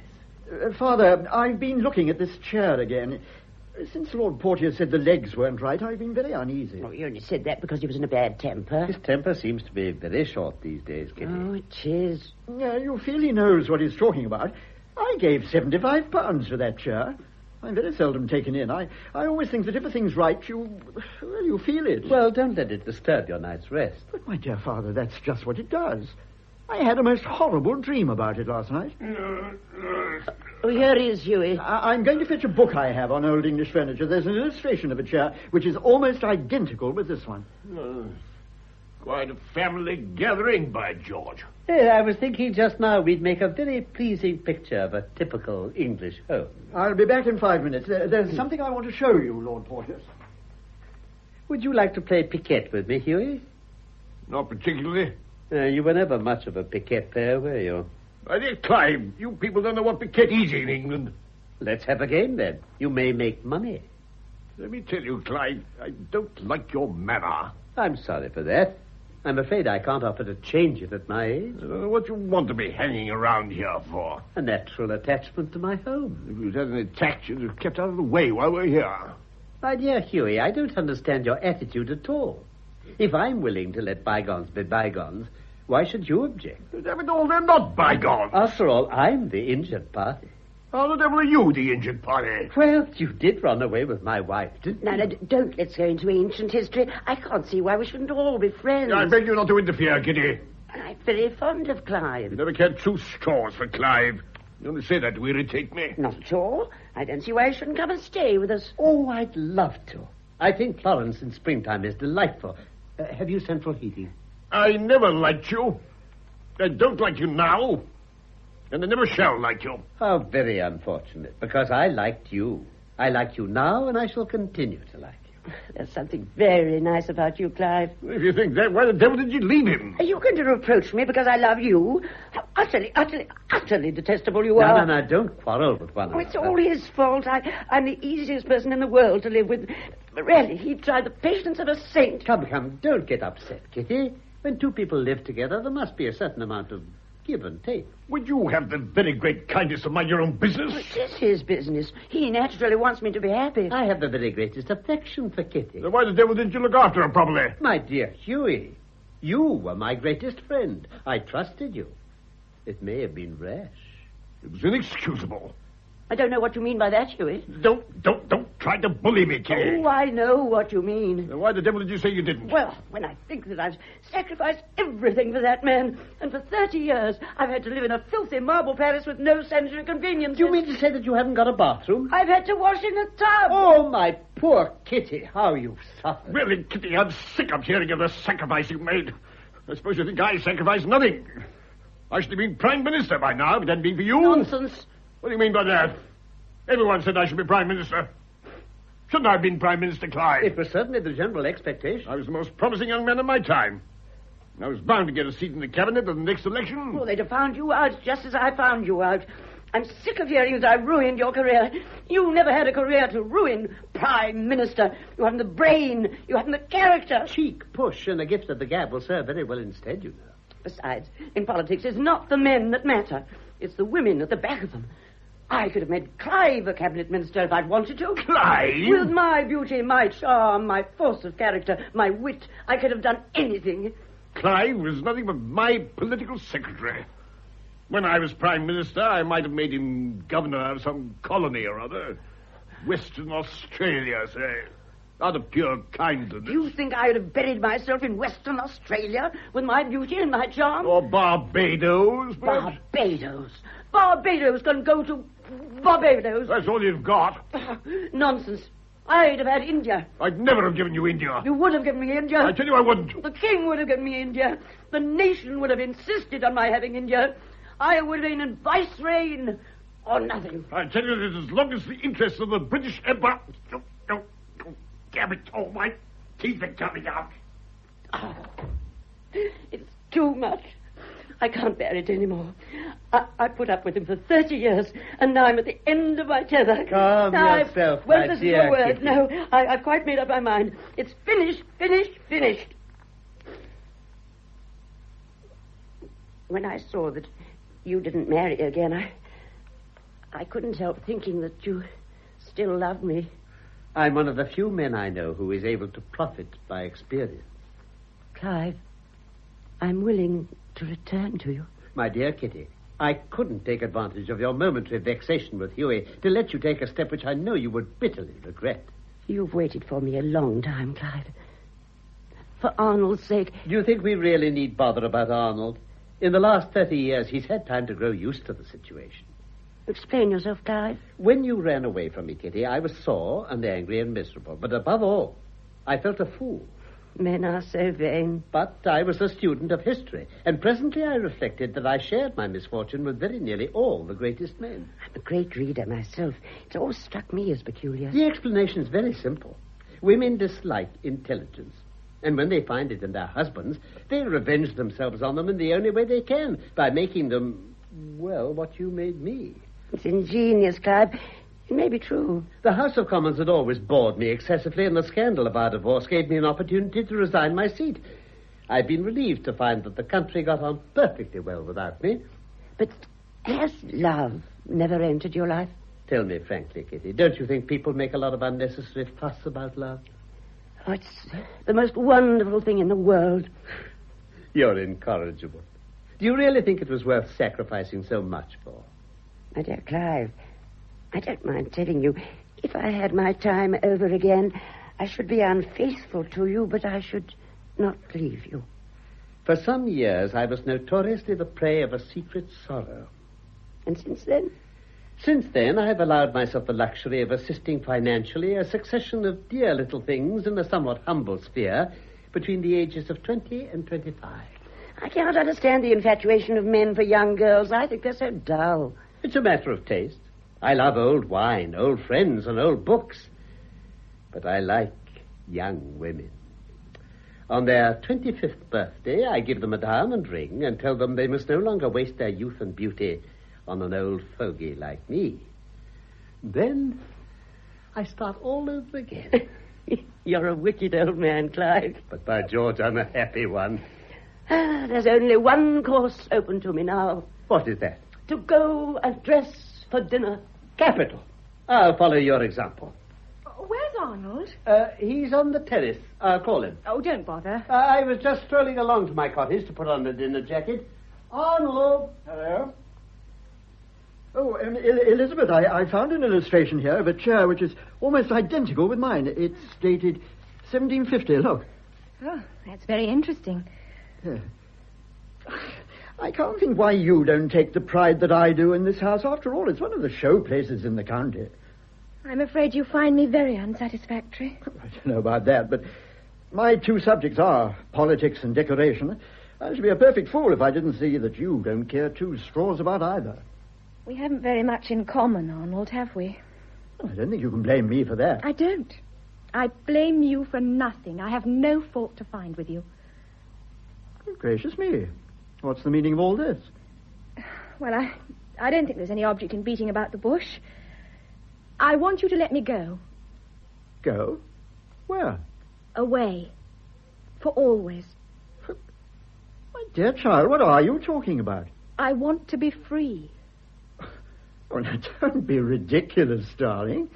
Father, I've been looking at this chair again. Since Lord Porteous said the legs weren't right, I've been very uneasy.
Oh, you only said that because he was in a bad temper.
His temper seems to be very short these days, Kitty.
Oh, it is.
You feel he knows what he's talking about. I gave £75 for that chair. I'm very seldom taken in. I always think that if a thing's right, you feel it.
Well, don't let it disturb your night's rest.
But, my dear father, that's just what it does. I had a most horrible dream about it last night.
Oh, here he is, Hughie.
I'm going to fetch a book I have on old English furniture. There's an illustration of a chair which is almost identical with this one.
Quite a family gathering, by George.
I was thinking just now we'd make a very pleasing picture of a typical English home.
I'll be back in 5 minutes. There's something I want to show you, Lord Porteous.
Would you like to play piquet with me, Hughie?
Not particularly.
You were never much of a piquet player, were you?
My dear Clive, you people don't know what piquet is in England.
Let's have a game, then. You may make money.
Let me tell you, Clive, I don't like your manner.
I'm sorry for that. I'm afraid I can't offer to change it at my age.
I don't know what you want to be hanging around here for.
A natural attachment to my home.
If you'd had an attack, you'd have kept out of the way while we're here.
My dear Hughie, I don't understand your attitude at all. If I'm willing to let bygones be bygones, why should you object?
Damn it all, they're not bygones.
After all, I'm the injured party.
How the devil are you, the injured party?
Well, you did run away with my wife, didn't you?
Now, don't let's go into ancient history. I can't see why we shouldn't all be friends.
I beg you not to interfere, Kitty.
I'm very fond of Clive.
You never cared 2 straws for Clive. You only say that to irritate me.
Not at all. I don't see why he shouldn't come and stay with us.
Oh, I'd love to. I think Florence in springtime is delightful. Have you central heating?
I never liked you. I don't like you now. And I never shall like you.
How very unfortunate, because I liked you. I like you now, and I shall continue to like you.
There's something very nice about you, Clive.
If you think that, why the devil did you leave him?
Are you going to reproach me because I love you? How utterly detestable you are.
No, don't quarrel with one another.
It's all his fault. I'm the easiest person in the world to live with. But really, he tried the patience of a saint.
Come, don't get upset, Kitty. When 2 people live together, there must be a certain amount of give and take.
Would you have the very great kindness to mind your own business?
It is his business. He naturally wants me to be happy.
I have the very greatest affection for Kitty.
Then why the devil didn't you look after her properly?
My dear Hughie, you were my greatest friend. I trusted you. It may have been rash.
It was inexcusable.
I don't know what you mean by that, Hughie.
Don't try to bully me, Kitty.
Oh, I know what you mean.
Then why the devil did you say you didn't?
Well, when I think that I've sacrificed everything for that man, and for 30 years I've had to live in a filthy marble palace with no sanitary conveniences.
Do you mean to say that you haven't got a bathroom?
I've had to wash in a tub.
Oh, my poor Kitty, how you've suffered.
Really, Kitty, I'm sick of hearing of the sacrifice you made. I suppose you think I sacrificed nothing. I should have been Prime Minister by now if it hadn't been for you.
Nonsense.
What do you mean by that? Everyone said I should be Prime Minister. Shouldn't I have been Prime Minister, Clive?
It was certainly the general expectation.
I was the most promising young man of my time. I was bound to get a seat in the cabinet at the next election.
Well, they'd have found you out just as I found you out. I'm sick of hearing that I ruined your career. You never had a career to ruin, Prime Minister. You haven't the brain. You haven't the character.
Cheek, push, and a gift of the gab will serve very well instead, you know.
Besides, in politics, it's not the men that matter. It's the women at the back of them. I could have made Clive a cabinet minister if I'd wanted to.
Clive?
With my beauty, my charm, my force of character, my wit, I could have done anything.
Clive was nothing but my political secretary. When I was Prime Minister, I might have made him governor of some colony or other. Western Australia, say. Out of pure kindness.
You think I would have buried myself in Western Australia with my beauty and my charm?
Or Barbados, perhaps?
Barbados can go to Barbados.
That's all you've got.
Nonsense. I'd have had India.
I'd never have given you India.
You would have given me India.
I tell you I wouldn't.
The king would have given me India. The nation would have insisted on my having India. I would have been in vice reign or nothing.
I tell you that as long as the interests of the British Empire... Damn it, oh, my teeth are coming out.
Oh, it's too much. I can't bear it anymore. I put up with him for 30 years, and now I'm at the end of my tether.
Calm yourself, my
listen
dear
to a word.
Kitty.
No, I've quite made up my mind. It's finished. When I saw that you didn't marry again, I couldn't help thinking that you still loved me.
I'm one of the few men I know who is able to profit by experience.
Clive, I'm willing to return to you.
My dear Kitty, I couldn't take advantage of your momentary vexation with Hughie to let you take a step which I know you would bitterly regret.
You've waited for me a long time, Clive. For Arnold's sake.
Do you think we really need bother about Arnold? In the last 30 years, he's had time to grow used to the situation.
Explain yourself, Clive.
When you ran away from me, Kitty, I was sore and angry and miserable. But above all, I felt a fool.
Men are so vain.
But I was a student of history, and presently I reflected that I shared my misfortune with very nearly all the greatest men.
I'm a great reader myself. It always struck me as peculiar.
The explanation is very simple. Women dislike intelligence, and when they find it in their husbands, they revenge themselves on them in the only way they can, by making them, well, what you made me.
It's ingenious, Clive. It may be true.
The House of Commons had always bored me excessively, and the scandal of our divorce gave me an opportunity to resign my seat. I've been relieved to find that the country got on perfectly well without me.
But has love never entered your life?
Tell me frankly, Kitty, don't you think people make a lot of unnecessary fuss about love?
Oh, it's the most wonderful thing in the world.
You're incorrigible. Do you really think it was worth sacrificing so much for?
My dear Clive, I don't mind telling you, if I had my time over again, I should be unfaithful to you, but I should not leave you.
For some years, I was notoriously the prey of a secret sorrow.
And since then?
Since then, I have allowed myself the luxury of assisting financially a succession of dear little things in a somewhat humble sphere between the ages of 20 and 25.
I cannot understand the infatuation of men for young girls. I think they're so dull.
It's a matter of taste. I love old wine, old friends, and old books. But I like young women. On their 25th birthday, I give them a diamond ring and tell them they must no longer waste their youth and beauty on an old fogey like me. Then I start all over again.
You're a wicked old man, Clive.
But by George, I'm a happy one.
There's only one course open to me now.
What is that?
To go and dress for dinner.
Capital. I'll follow your example.
Where's Arnold?
He's on the terrace. I'll call him.
Oh, don't bother.
I was just strolling along to my cottage to put on a dinner jacket. Arnold!
Hello? Oh, Elizabeth, I found an illustration here of a chair which is almost identical with mine. It's dated 1750. Look.
Oh, that's very interesting.
I can't think why you don't take the pride that I do in this house. After all, it's one of the show places in the county.
I'm afraid you find me very unsatisfactory.
I don't know about that, but my two subjects are politics and decoration. I should be a perfect fool if I didn't see that you don't care two straws about either.
We haven't very much in common, Arnold, have we?
I don't think you can blame me for that.
I don't. I blame you for nothing. I have no fault to find with you.
Good gracious me. What's the meaning of all this?
Well, I don't think there's any object in beating about the bush. I want you to let me go.
Go? Where?
Away. For always.
My dear child, what are you talking about?
I want to be free.
Oh, now, don't be ridiculous, darling.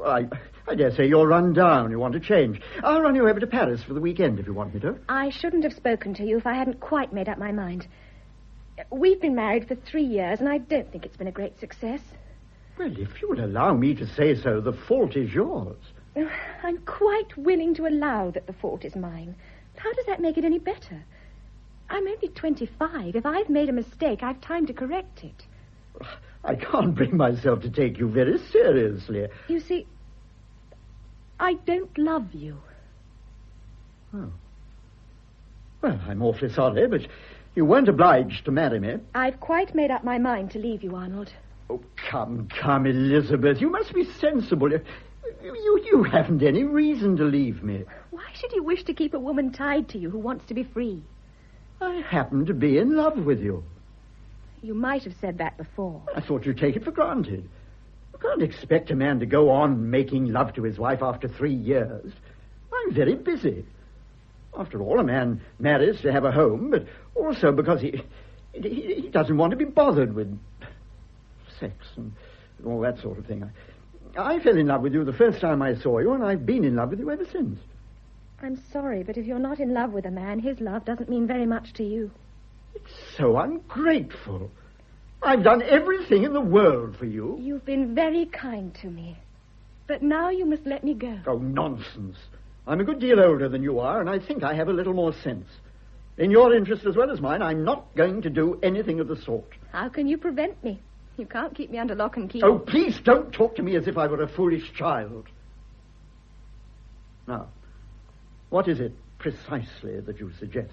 I dare say you're run down. You want to change. I'll run you over to Paris for the weekend if you want me to.
I shouldn't have spoken to you if I hadn't quite made up my mind. We've been married for 3 years, and I don't think it's been a great success.
Well, if you would allow me to say so, the fault is yours.
I'm quite willing to allow that the fault is mine. How does that make it any better? I'm only 25. If I've made a mistake, I've time to correct it.
I can't bring myself to take you very seriously.
You see, I don't love you.
Oh. Well, I'm awfully sorry, but you weren't obliged to marry me.
I've quite made up my mind to leave you, Arnold.
Oh, come, Elizabeth. You must be sensible. You haven't any reason to leave me.
Why should you wish to keep a woman tied to you who wants to be free?
I happen to be in love with you.
You might have said that before.
I thought you'd take it for granted. You can't expect a man to go on making love to his wife after 3 years. I'm very busy. After all, a man marries to have a home, but also because he doesn't want to be bothered with sex and all that sort of thing. I fell in love with you the first time I saw you, and I've been in love with you ever since.
I'm sorry, but if you're not in love with a man, his love doesn't mean very much to you.
It's so ungrateful. I've done everything in the world for you.
You've been very kind to me. But now you must let me go.
Oh, nonsense. I'm a good deal older than you are, and I think I have a little more sense. In your interest as well as mine, I'm not going to do anything of the sort.
How can you prevent me? You can't keep me under lock and key.
Oh, please don't talk to me as if I were a foolish child. Now, what is it precisely that you suggest?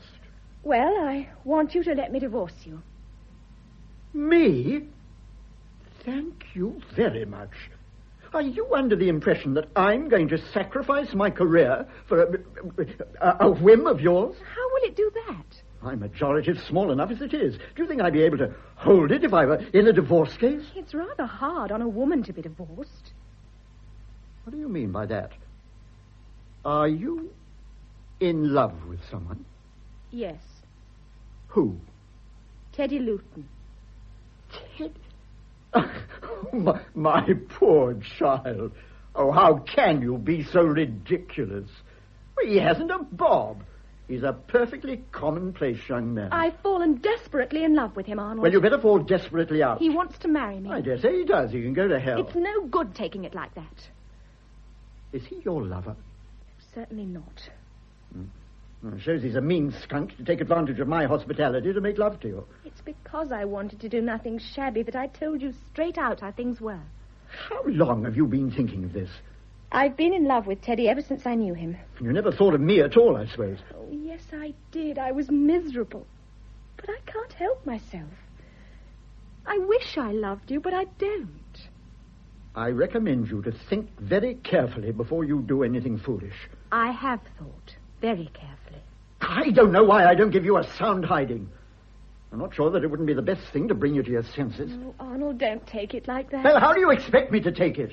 Well, I want you to let me divorce you.
Me? Thank you very much. Are you under the impression that I'm going to sacrifice my career for a whim of yours?
How will it do that?
My majority's small enough as it is. Do you think I'd be able to hold it if I were in a divorce case?
It's rather hard on a woman to be divorced.
What do you mean by that? Are you in love with someone?
Yes.
Who?
Teddie Luton.
Ted? My poor child. Oh, how can you be so ridiculous? He hasn't a bob. He's a perfectly commonplace young man.
I've fallen desperately in love with him, Arnold.
Well, you better fall desperately out.
He wants to marry me.
I dare say he does. He can go to hell.
It's no good taking it like that.
Is he your lover?
Certainly not.
Well, it shows he's a mean skunk to take advantage of my hospitality to make love to you.
It's because I wanted to do nothing shabby that I told you straight out how things were.
How long have you been thinking of this?
I've been in love with Teddie ever since I knew him.
You never thought of me at all, I suppose.
Oh, yes, I did. I was miserable. But I can't help myself. I wish I loved you, but I don't.
I recommend you to think very carefully before you do anything foolish.
I have thought very carefully.
I don't know why I don't give you a sound hiding. I'm not sure that it wouldn't be the best thing to bring you to your senses.
Oh, Arnold, don't take it like that.
Well, how do you expect me to take it?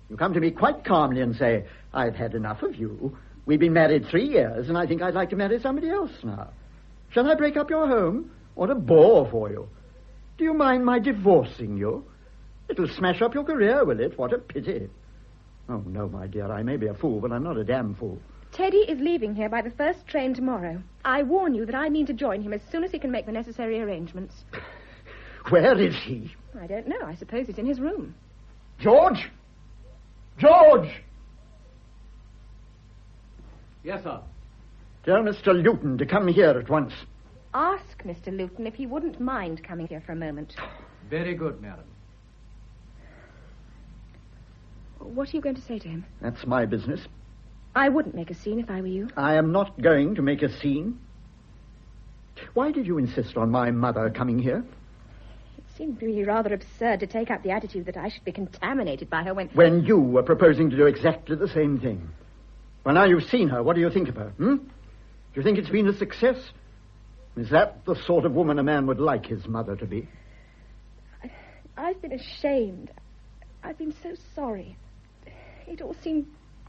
You come to me quite calmly and say, I've had enough of you. We've been married 3 years, and I think I'd like to marry somebody else now. Shall I break up your home? What a bore for you. Do you mind my divorcing you? It'll smash up your career, will it? What a pity. Oh, no, my dear, I may be a fool, but I'm not a damn fool.
Teddie is leaving here by the first train tomorrow. I warn you that I mean to join him as soon as he can make the necessary arrangements.
Where is he?
I don't know. I suppose he's in his room.
George! George!
Yes, sir.
Tell Mr. Luton to come here at once.
Ask Mr. Luton if he wouldn't mind coming here for a moment.
Very good, madam.
What are you going to say to him?
That's my business.
I wouldn't make a scene if I were you.
I am not going to make a scene. Why did you insist on my mother coming here?
It seemed really rather absurd to take up the attitude that I should be contaminated by her when...
When you were proposing to do exactly the same thing. Well, now you've seen her, what do you think of her, Do you think it's been a success? Is that the sort of woman a man would like his mother to be?
I've been ashamed. I've been so sorry. It all seemed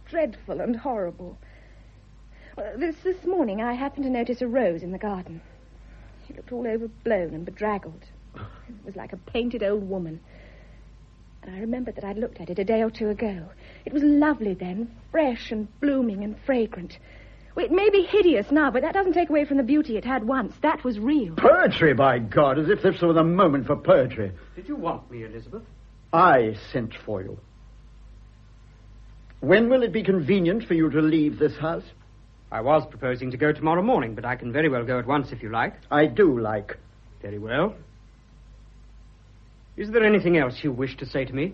dreadful and horrible. Well, this morning I happened to notice a rose in the garden. It looked all overblown and bedraggled. It was like a painted old woman. And I remembered that I'd looked at it a day or two ago. It was lovely then, fresh and blooming and fragrant. Well, it may be hideous now, but that doesn't take away from the beauty it had once. That was real.
Poetry, by God, as if this were the moment for poetry.
Did you want me, Elizabeth?
I sent for you. When will it be convenient for you to leave this house?
I was proposing to go tomorrow morning, but I can very well go at once if you like.
I do like.
Very well. Is there anything else you wish to say to me?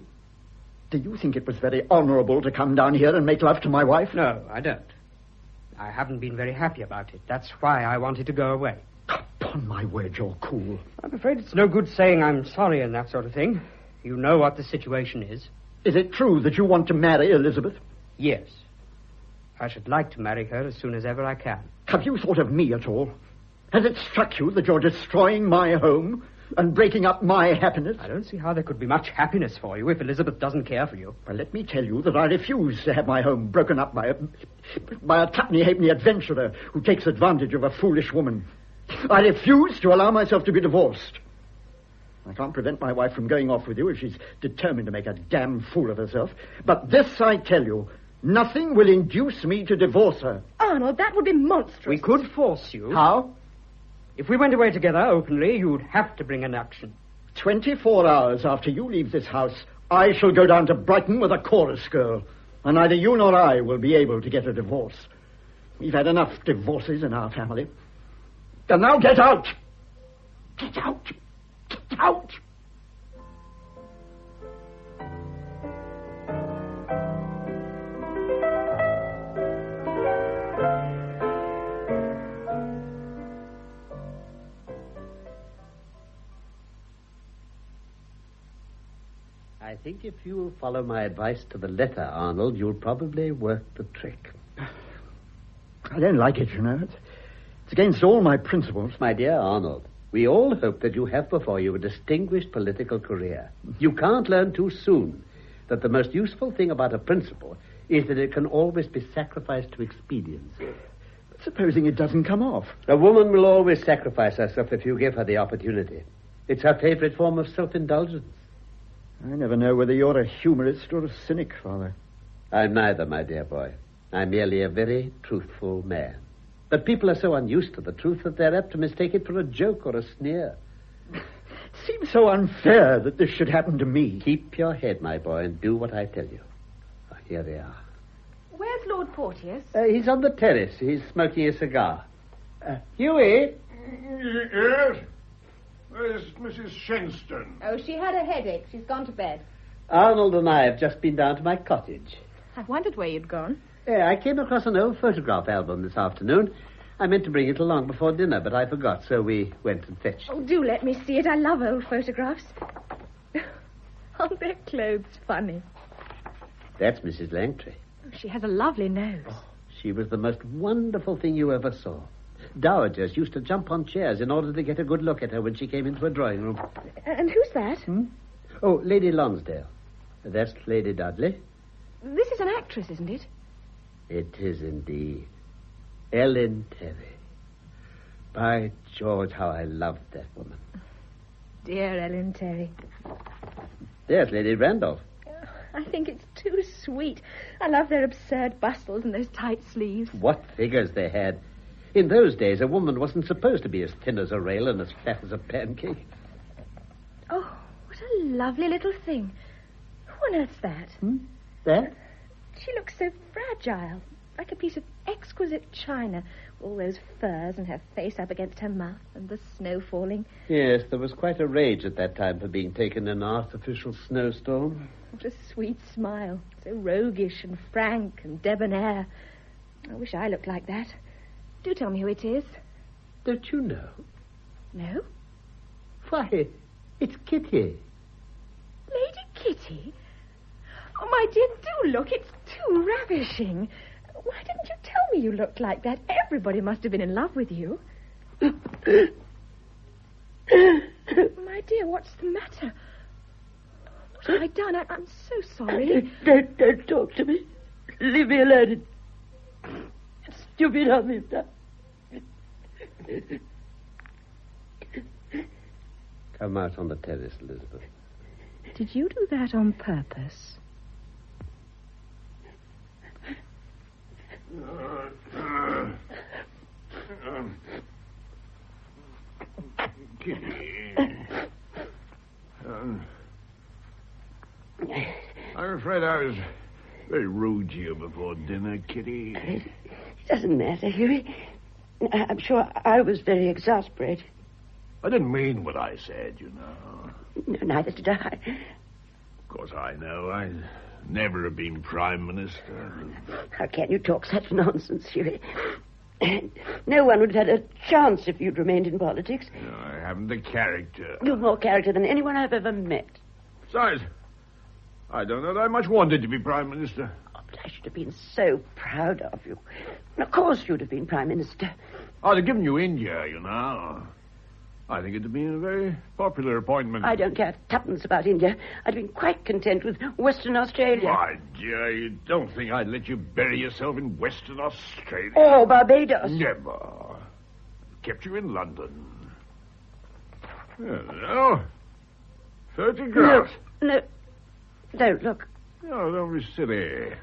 Do you think it was very honorable to come down here and make love to my wife?
No, I don't. I haven't been very happy about it. That's why I wanted to go away.
Upon my word, you're cool.
I'm afraid it's no good saying I'm sorry and that sort of thing. You know what the situation is.
Is it true that you want to marry Elizabeth?
Yes. I should like to marry her as soon as ever I can.
Have you thought of me at all? Has it struck you that you're destroying my home and breaking up my happiness?
I don't see how there could be much happiness for you if Elizabeth doesn't care for you.
Well, let me tell you that I refuse to have my home broken up by a tuppenny-halfpenny adventurer who takes advantage of a foolish woman. I refuse to allow myself to be divorced. I can't prevent my wife from going off with you if she's determined to make a damn fool of herself. But this I tell you, nothing will induce me to divorce her.
Arnold, that would be monstrous.
We could force you.
How?
If we went away together openly, you'd have to bring an action.
24 hours after you leave this house, I shall go down to Brighton with a chorus girl, and neither you nor I will be able to get a divorce. We've had enough divorces in our family. And now get out! Get out! Get out!
I think if you'll follow my advice to the letter, Arnold, you'll probably work the trick.
I don't like it, you know. It's against all my principles.
My dear Arnold, we all hope that you have before you a distinguished political career. You can't learn too soon that the most useful thing about a principle is that it can always be sacrificed to expediency.
Supposing it doesn't come off.
A woman will always sacrifice herself if you give her the opportunity. It's her favorite form of self-indulgence.
I never know whether you're a humorist or a cynic, Father.
I'm neither, my dear boy. I'm merely a very truthful man. But people are so unused to the truth that they're apt to mistake it for a joke or a sneer.
It seems so unfair that this should happen to me.
Keep your head, my boy, and do what I tell you. Oh, here they are.
Where's Lord Porteous?
He's on the terrace. He's smoking a cigar. Hughie?
Yes? Where's Mrs. Shenstone?
Oh, she had a headache. She's gone to bed.
Arnold and I have just been down to my cottage.
I wondered where you'd gone.
I came across an old photograph album this afternoon. I meant to bring it along before dinner, but I forgot, so we went and fetched it.
Oh, do let me see it. I love old photographs. Aren't their clothes funny?
That's Mrs. Langtry.
She has a lovely nose.
Oh, she was the most wonderful thing you ever saw. Dowagers used to jump on chairs in order to get a good look at her when she came into a drawing room.
And who's that?
Oh, Lady Lonsdale. That's Lady Dudley.
This is an actress, isn't it?
It is indeed. Ellen Terry. By George, how I loved that woman.
Dear Ellen Terry.
There's Lady Randolph.
I think it's too sweet. I love their absurd bustles and those tight sleeves.
What figures they had. In those days, a woman wasn't supposed to be as thin as a rail and as fat as a pancake.
Oh, what a lovely little thing. Who on earth's that?
That?
She looks so fragile, like a piece of exquisite china. All those furs and her face up against her mouth and the snow falling.
Yes, there was quite a rage at that time for being taken in an artificial snowstorm.
What a sweet smile. So roguish and frank and debonair. I wish I looked like that. Do tell me who it is.
Don't you know?
No?
Why, it's Kitty.
Lady Kitty? Oh, my dear, do look. It's too ravishing. Why didn't you tell me you looked like that? Everybody must have been in love with you. My dear, what's the matter? What have I done? I'm so sorry.
Don't talk to me. Leave me alone. It's stupid of me.
Come out on the terrace, Elizabeth.
Did you do that on purpose?
Kitty. I'm afraid I was very rude to you before dinner, Kitty.
It doesn't matter, Hughie. I'm sure I was very exasperated.
I didn't mean what I said, you know.
No, neither did I.
Of course, I know. I never have been Prime Minister.
How can you talk such nonsense, Hughie? No one would have had a chance if you'd remained in politics.
No, I haven't the character.
You've more character than anyone I've ever met.
Besides, I don't know that I much wanted to be Prime Minister.
Oh, but I should have been so proud of you. Of course you'd have been Prime Minister.
I'd have given you India, you know. I think it'd have been a very popular appointment.
I don't care tuppence about India. I'd been quite content with Western Australia.
My dear, you don't think I'd let you bury yourself in Western Australia?
Or Barbados.
Never. Kept you in London. Hello. Photographs.
No. Don't look.
No, don't be silly.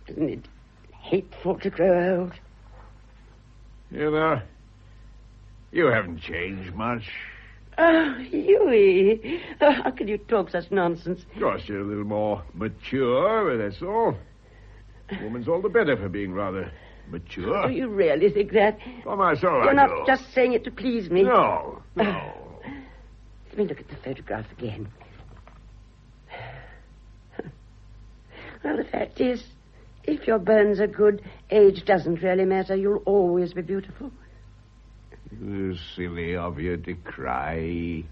Isn't it hateful to grow old?
You know, you haven't changed much.
Oh, Hughie. Oh, how can you talk such nonsense?
Of course, you're a little more mature, but that's all. A woman's all the better for being rather mature.
Oh, you really think that?
On my soul,
You're
I
not
do.
just saying it to please me.
No.
Let me look at the photograph again. Well, the fact is, if your bones are good, age doesn't really matter. You'll always be beautiful.
Silly of you to cry.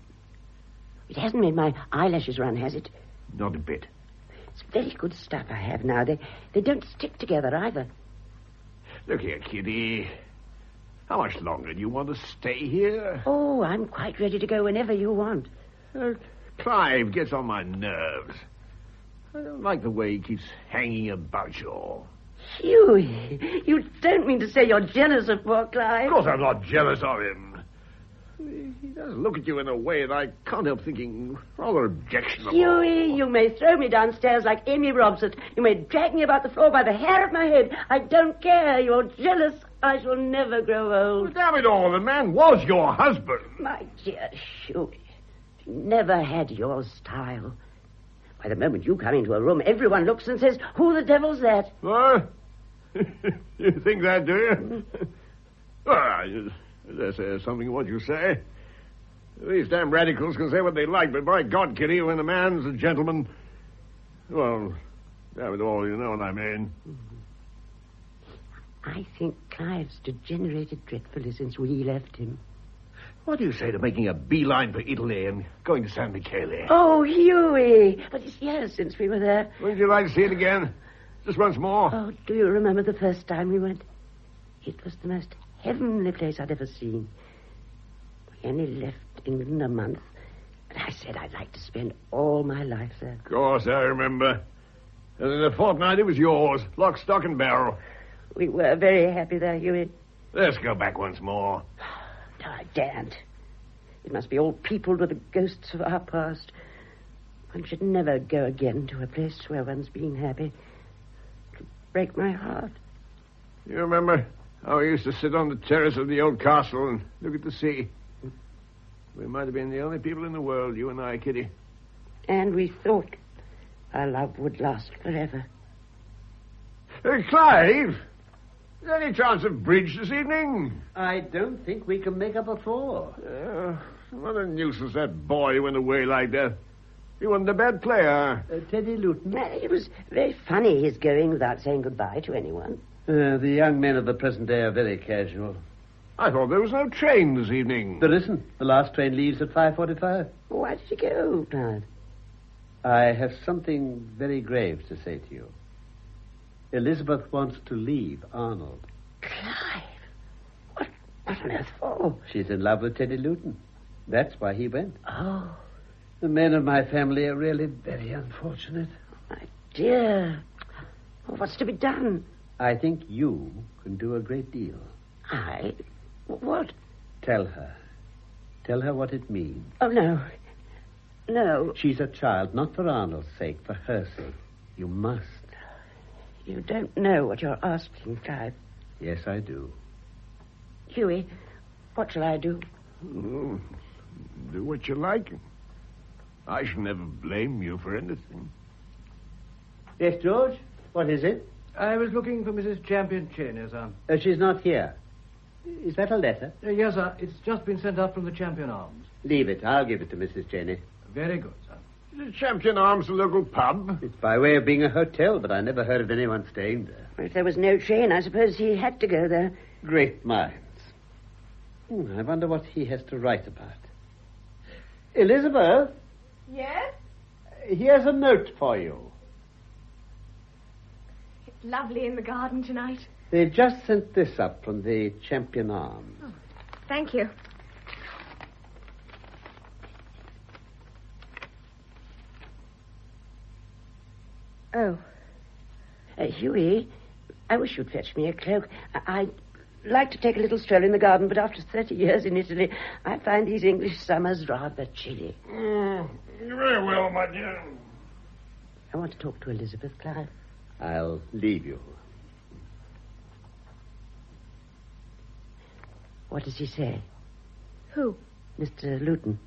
It hasn't made my eyelashes run, has it?
Not a bit.
It's very good stuff I have now. They don't stick together either.
Look here, Kitty. How much longer do you want to stay here?
Oh, I'm quite ready to go whenever you want.
Clive gets on my nerves. I don't like the way he keeps hanging about you all.
Hughie, you don't mean to say you're jealous of poor Clive?
Of course I'm not jealous of him. He does look at you in a way that I can't help thinking rather objectionable.
Hughie, you may throw me downstairs like Amy Robson. You may drag me about the floor by the hair of my head. I don't care. You're jealous. I shall never grow old.
Well, damn it all, the man was your husband.
My dear Hughie, he never had your style. By the moment you come into a room, everyone looks and says, who the devil's that?
What? You think that, do you? Well, there's something in what you say. These damn radicals can say what they like, but by God, Kitty, when a man's a gentleman... Well, damn it all, you know what I mean.
I think Clive's degenerated dreadfully since we left him.
What do you say to making a beeline for Italy and going to San Michele?
Oh, Hughie! But it's years since we were there.
Wouldn't you like to see it again? Just once more?
Oh, do you remember the first time we went? It was the most heavenly place I'd ever seen. We only left England a month, but I said I'd like to spend all my life there.
Of course, I remember. And in a fortnight, it was yours. Lock, stock, and barrel.
We were very happy there, Hughie.
Let's go back once more.
No, I daren't. It must be all peopled with the ghosts of our past. One should never go again to a place where one's been happy. It would break my heart.
You remember how we used to sit on the terrace of the old castle and look at the sea? We might have been the only people in the world, you and I, Kitty.
And we thought our love would last forever.
Clive! Is there any chance of bridge this evening?
I don't think we can make up a four.
What a nuisance that boy went away like that. He wasn't a bad player.
Teddie Luton.
It was very funny his going without saying goodbye to anyone.
The young men of the present day are very casual.
I thought there was no train this evening.
There isn't. The last train leaves at 5:45.
Why did you go, Clive?
I have something very grave to say to you. Elizabeth wants to leave Arnold.
Clive? What on earth for?
She's in love with Teddie Luton. That's why he went.
Oh.
The men of my family are really very unfortunate.
My dear. Well, what's to be done?
I think you can do a great deal.
I? What?
Tell her. Tell her what it means.
Oh, no. No.
She's a child, not for Arnold's sake, for her sake. You must.
You don't know what you're asking, Clive.
Yes, I do.
Hughie, what shall I do?
Oh, do what you like. I shall never blame you for anything.
Yes, George? What is it?
I was looking for Mrs. Champion Cheney, sir.
She's not here. Is that a letter?
Yes, sir. It's just been sent up from the Champion Arms.
Leave it. I'll give it to Mrs. Cheney.
Very good, sir.
Is Champion Arms a local pub?
It's by way of being a hotel, but I never heard of anyone staying there.
Well, if there was no train, I suppose he had to go there.
Great minds. I wonder what he has to write about. Elizabeth?
Yes?
Here's a note for you.
It's lovely in the garden tonight.
They just sent this up from the Champion Arms.
Oh, thank you. Oh.
Hughie, I wish you'd fetch me a cloak. I'd like to take a little stroll in the garden, but after 30 years in Italy, I find these English summers rather chilly.
Very well, my dear.
I want to talk to Elizabeth, Clive.
I'll leave you.
What does he say?
Who?
Mr. Luton.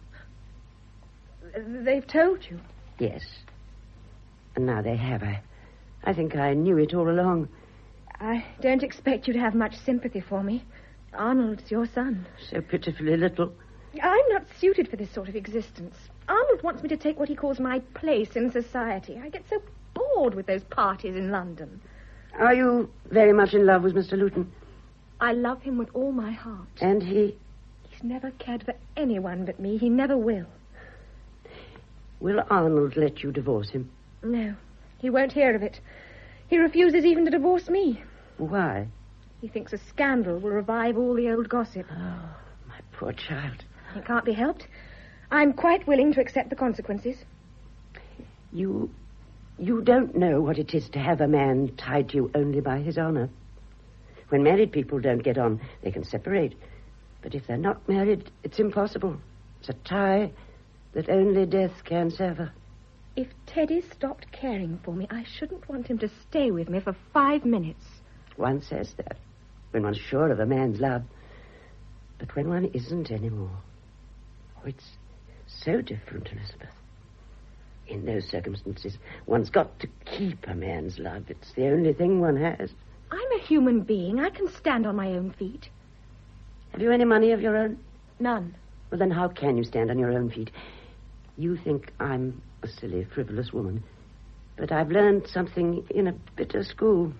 They've told you?
Yes. And now they have. I think I knew it all along.
I don't expect you to have much sympathy for me. Arnold's your son.
So pitifully little.
I'm not suited for this sort of existence. Arnold wants me to take what he calls my place in society. I get so bored with those parties in London.
Are you very much in love with Mr. Luton?
I love him with all my heart.
And he?
He's never cared for anyone but me. He never will.
Will Arnold let you divorce him?
No, he won't hear of it. He refuses even to divorce me.
Why?
He thinks a scandal will revive all the old gossip.
Oh, my poor child.
It can't be helped. I'm quite willing to accept the consequences.
You don't know what it is to have a man tied to you only by his honor. When married people don't get on, they can separate. But if they're not married, it's impossible. It's a tie that only death can sever.
If Teddie stopped caring for me, I shouldn't want him to stay with me for 5 minutes.
One says that when one's sure of a man's love. But when one isn't anymore, it's so different, Elizabeth. In those circumstances, one's got to keep a man's love. It's the only thing one has.
I'm a human being. I can stand on my own feet.
Have you any money of your own?
None.
Well, then how can you stand on your own feet? You think I'm a silly, frivolous woman. But I've learned something in a bit of school.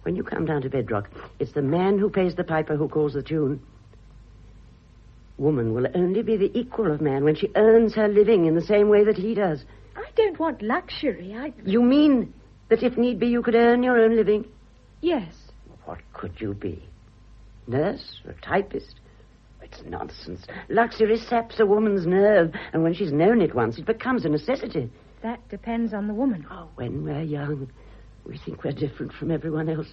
When you come down to bedrock, it's the man who pays the piper who calls the tune. Woman will only be the equal of man when she earns her living in the same way that he does.
I don't want luxury.
You mean that if need be you could earn your own living?
Yes.
What could you be? Nurse or a typist? It's nonsense. Luxury saps a woman's nerve, and when she's known it once, it becomes a necessity.
That depends on the woman.
Oh, when we're young, we think we're different from everyone else.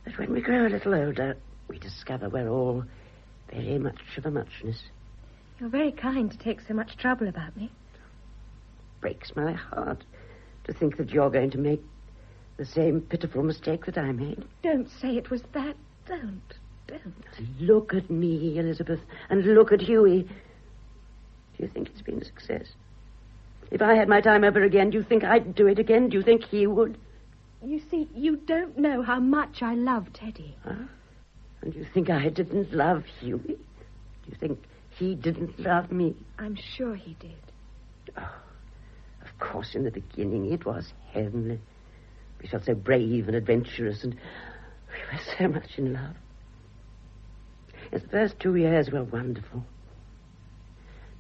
But when we grow a little older, we discover we're all very much of a muchness.
You're very kind to take so much trouble about me.
Breaks my heart to think that you're going to make the same pitiful mistake that I made.
Don't say it was that. Don't.
Look at me, Elizabeth, and look at Hughie. Do you think it's been a success? If I had my time over again, do you think I'd do it again? Do you think he would?
You see, you don't know how much I love Teddie.
Huh? And you think I didn't love Hughie? Do you think he didn't love me?
I'm sure he did.
Oh, of course, in the beginning, it was heavenly. We felt so brave and adventurous, and we were so much in love. Yes, the first 2 years were wonderful.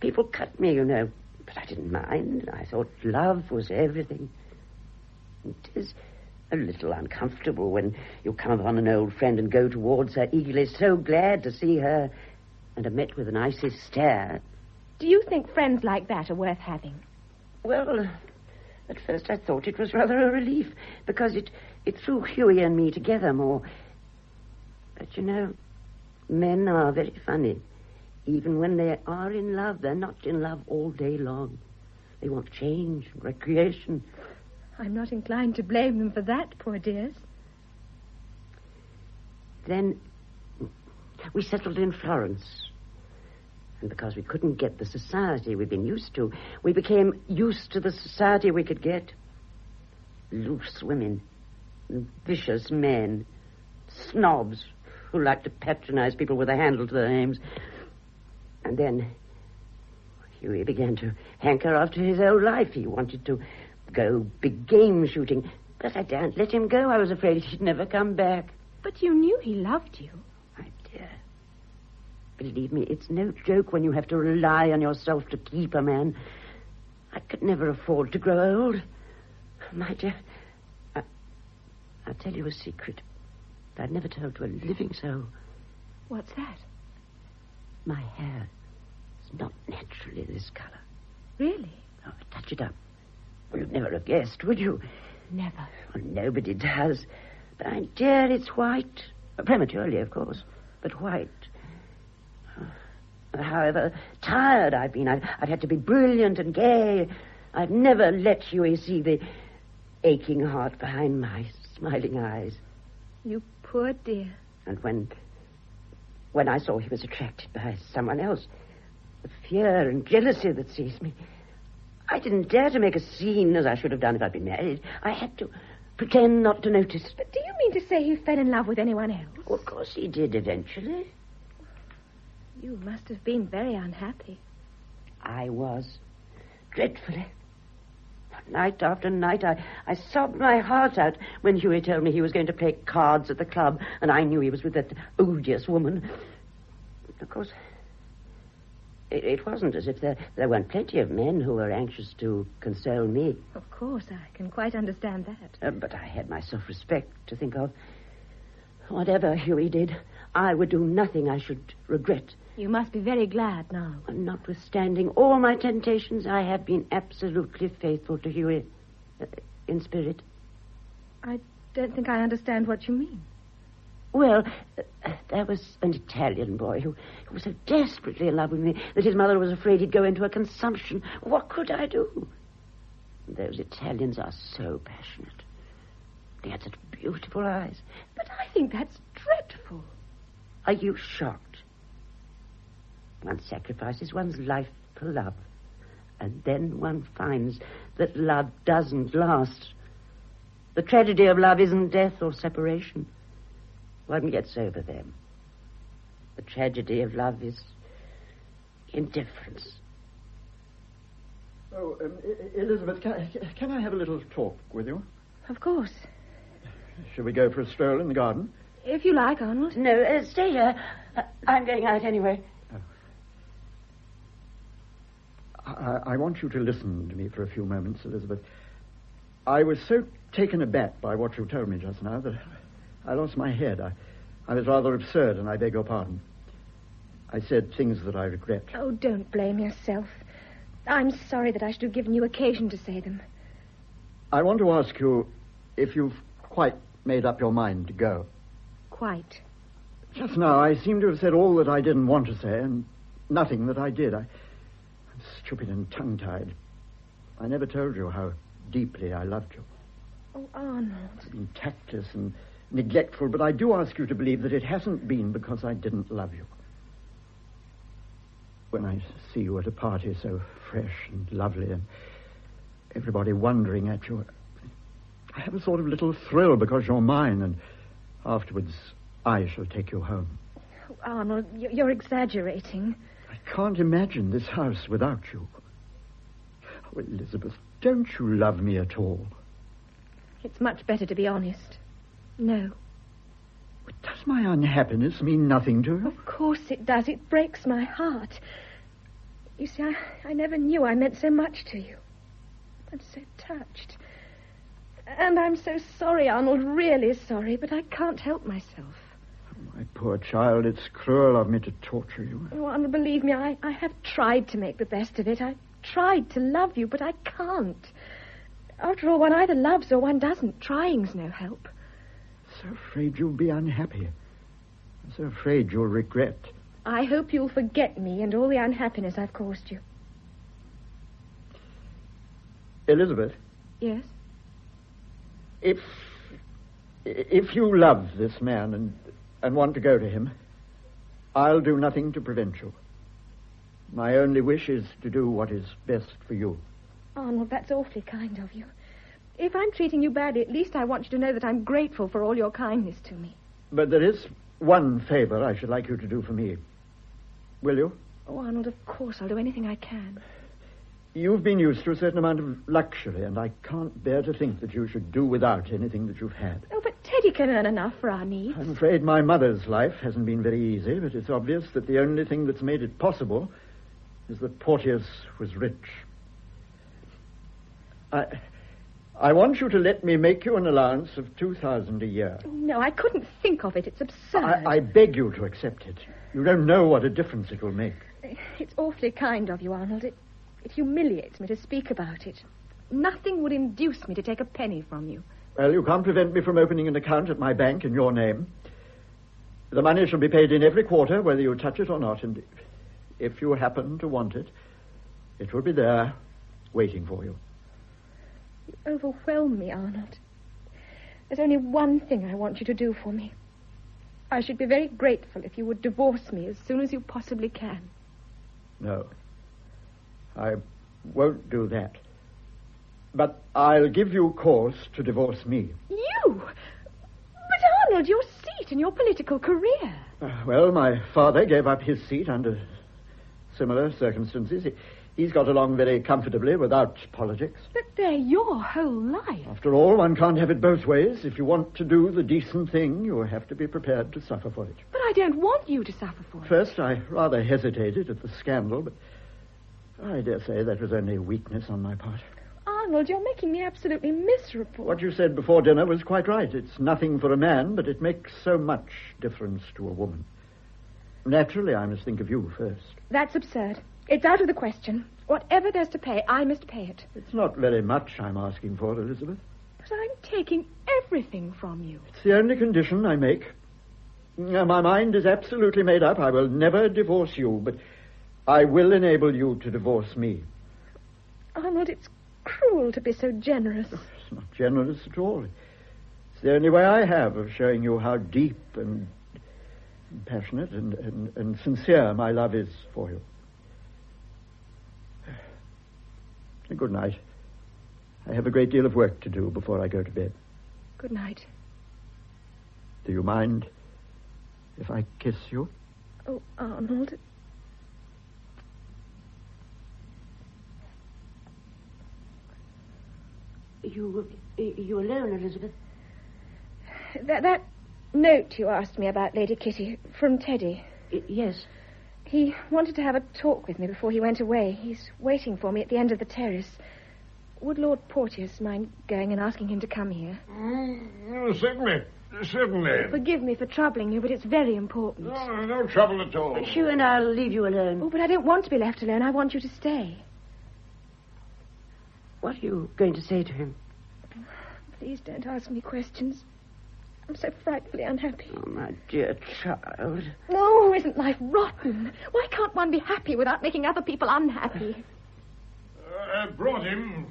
People cut me, you know, but I didn't mind. I thought love was everything. It is a little uncomfortable when you come upon an old friend and go towards her eagerly, so glad to see her, and are met with an icy stare.
Do you think friends like that are worth having?
Well, at first I thought it was rather a relief, because it threw Hughie and me together more. But, you know, men are very funny. Even when they are in love, they're not in love all day long. They want change and recreation.
I'm not inclined to blame them for that, poor dears.
Then we settled in Florence. And because we couldn't get the society we'd been used to, we became used to the society we could get. Loose women, vicious men, snobs who like to patronize people with a handle to their names. And then Hughie began to hanker after his old life. He wanted to go big game shooting. But I daren't let him go. I was afraid he'd never come back.
But you knew he loved you.
My dear, believe me, it's no joke when you have to rely on yourself to keep a man. I could never afford to grow old. My dear, I'll tell you a secret that I'd never told to a living soul.
What's that?
My hair is not naturally this color.
Really?
Oh, touch it up. Well, you'd never have guessed, would you?
Never.
Well, nobody does. But, my dear, it's white. Prematurely, of course, but white. However tired I've been, I've had to be brilliant and gay. I've never let Hughie see the aching heart behind my smiling eyes.
You poor dear.
And when I saw he was attracted by someone else, the fear and jealousy that seized me, I didn't dare to make a scene as I should have done if I'd been married. I had to pretend not to notice.
But do you mean to say he fell in love with anyone else?
Well, of course he did eventually.
You must have been very unhappy.
I was. Dreadfully. Night after night, I sobbed my heart out when Hughie told me he was going to play cards at the club, and I knew he was with that odious woman. Of course, It wasn't as if there weren't plenty of men who were anxious to console me.
Of course, I can quite understand that.
But I had my self-respect to think of. Whatever Hughie did, I would do nothing I should regret.
You must be very glad now.
And notwithstanding all my temptations, I have been absolutely faithful to Hughie. In spirit.
I don't think I understand what you mean.
Well, there was an Italian boy who was so desperately in love with me that his mother was afraid he'd go into a consumption. What could I do? Those Italians are so passionate. They had such beautiful eyes.
But I think that's dreadful.
Are you shocked? One sacrifices one's life for love, and then one finds that love doesn't last. The tragedy of love isn't death or separation. One gets over them. The tragedy of love is indifference.
Oh, Elizabeth, can I have a little talk with you?
Of course.
Shall we go for a stroll in the garden?
If you like, Arnold.
No, stay here. I'm going out anyway.
I want you to listen to me for a few moments, Elizabeth. I was so taken aback by what you told me just now that I lost my head. I was rather absurd, and I beg your pardon. I said things that I regret.
Oh, don't blame yourself. I'm sorry that I should have given you occasion to say them.
I want to ask you if you've quite made up your mind to go.
Quite.
Just now, I seem to have said all that I didn't want to say, and nothing that I did. I'm stupid and tongue-tied. I never told you how deeply I loved you.
Oh, Arnold.
I've been tactless and neglectful, but I do ask you to believe that it hasn't been because I didn't love you. When I see you at a party so fresh and lovely and everybody wondering at you, I have a sort of little thrill because you're mine, and afterwards I shall take you home.
Oh, Arnold, you're exaggerating.
I can't imagine this house without you. Oh, Elizabeth, don't you love me at all?
It's much better to be honest. No.
Does my unhappiness mean nothing to you?
Of course it does. It breaks my heart. You see, I never knew I meant so much to you. I'm so touched. And I'm so sorry, Arnold, really sorry, but I can't help myself.
Oh, my poor child, it's cruel of me to torture you.
Oh, Arnold, believe me, I have tried to make the best of it. I tried to love you, but I can't. After all, one either loves or one doesn't. Trying's no help.
I'm so afraid you'll be unhappy. I'm so afraid you'll regret.
I hope you'll forget me and all the unhappiness I've caused you.
Elizabeth?
Yes?
If you love this man and want to go to him, I'll do nothing to prevent you. My only wish is to do what is best for you.
Arnold, that's awfully kind of you. If I'm treating you badly, at least I want you to know that I'm grateful for all your kindness to me.
But there is one favor I should like you to do for me. Will you?
Oh, Arnold, of course I'll do anything I can.
You've been used to a certain amount of luxury, and I can't bear to think that you should do without anything that you've had.
Oh, but Teddie can earn enough for our needs.
I'm afraid my mother's life hasn't been very easy, but it's obvious that the only thing that's made it possible is that Porteous was rich. I want you to let me make you an allowance of $2,000 a year.
No, I couldn't think of it. It's absurd.
I beg you to accept it. You don't know what a difference it will make.
It's awfully kind of you, Arnold. It humiliates me to speak about it. Nothing would induce me to take a penny from you.
Well, you can't prevent me from opening an account at my bank in your name. The money shall be paid in every quarter, whether you touch it or not, and if you happen to want it, it will be there, waiting for you.
You overwhelm me, Arnold. There's only one thing I want you to do for me. I should be very grateful if you would divorce me as soon as you possibly can.
No, I won't do that. But I'll give you cause to divorce me.
You? But, Arnold, your seat and your political career.
Well, my father gave up his seat under similar circumstances. He's got along very comfortably without politics.
But they're your whole life.
After all, one can't have it both ways. If you want to do the decent thing, you have to be prepared to suffer for it.
But I don't want you to suffer for it.
First, I rather hesitated at the scandal, but I dare say that was only weakness on my part.
Arnold, you're making me absolutely miserable.
What you said before dinner was quite right. It's nothing for a man, but it makes so much difference to a woman. Naturally, I must think of you first.
That's absurd. It's out of the question. Whatever there's to pay, I must pay it.
It's not very much I'm asking for, Elizabeth.
But I'm taking everything from you.
It's the only condition I make. My mind is absolutely made up. I will never divorce you, but I will enable you to divorce me.
Arnold, it's cruel to be so generous.
It's not generous at all. It's the only way I have of showing you how deep and passionate and sincere my love is for you. Good night. I have a great deal of work to do before I go to bed.
Good night.
Do you mind if I kiss you?
Oh, Arnold.
You alone, Elizabeth?
That note you asked me about, Lady Kitty, from Teddie.
Yes.
He wanted to have a talk with me before he went away. He's waiting for me at the end of the terrace. Would Lord Porteous mind going and asking him to come here?
Certainly. Certainly.
Forgive me for troubling you, but it's very important.
No trouble at all.
Hugh and I'll leave you alone.
Oh, but I don't want to be left alone. I want you to stay.
What are you going to say to him?
Please don't ask me questions. I'm so frightfully unhappy.
Oh, my dear child.
No, isn't life rotten? Why can't one be happy without making other people unhappy?
I brought him.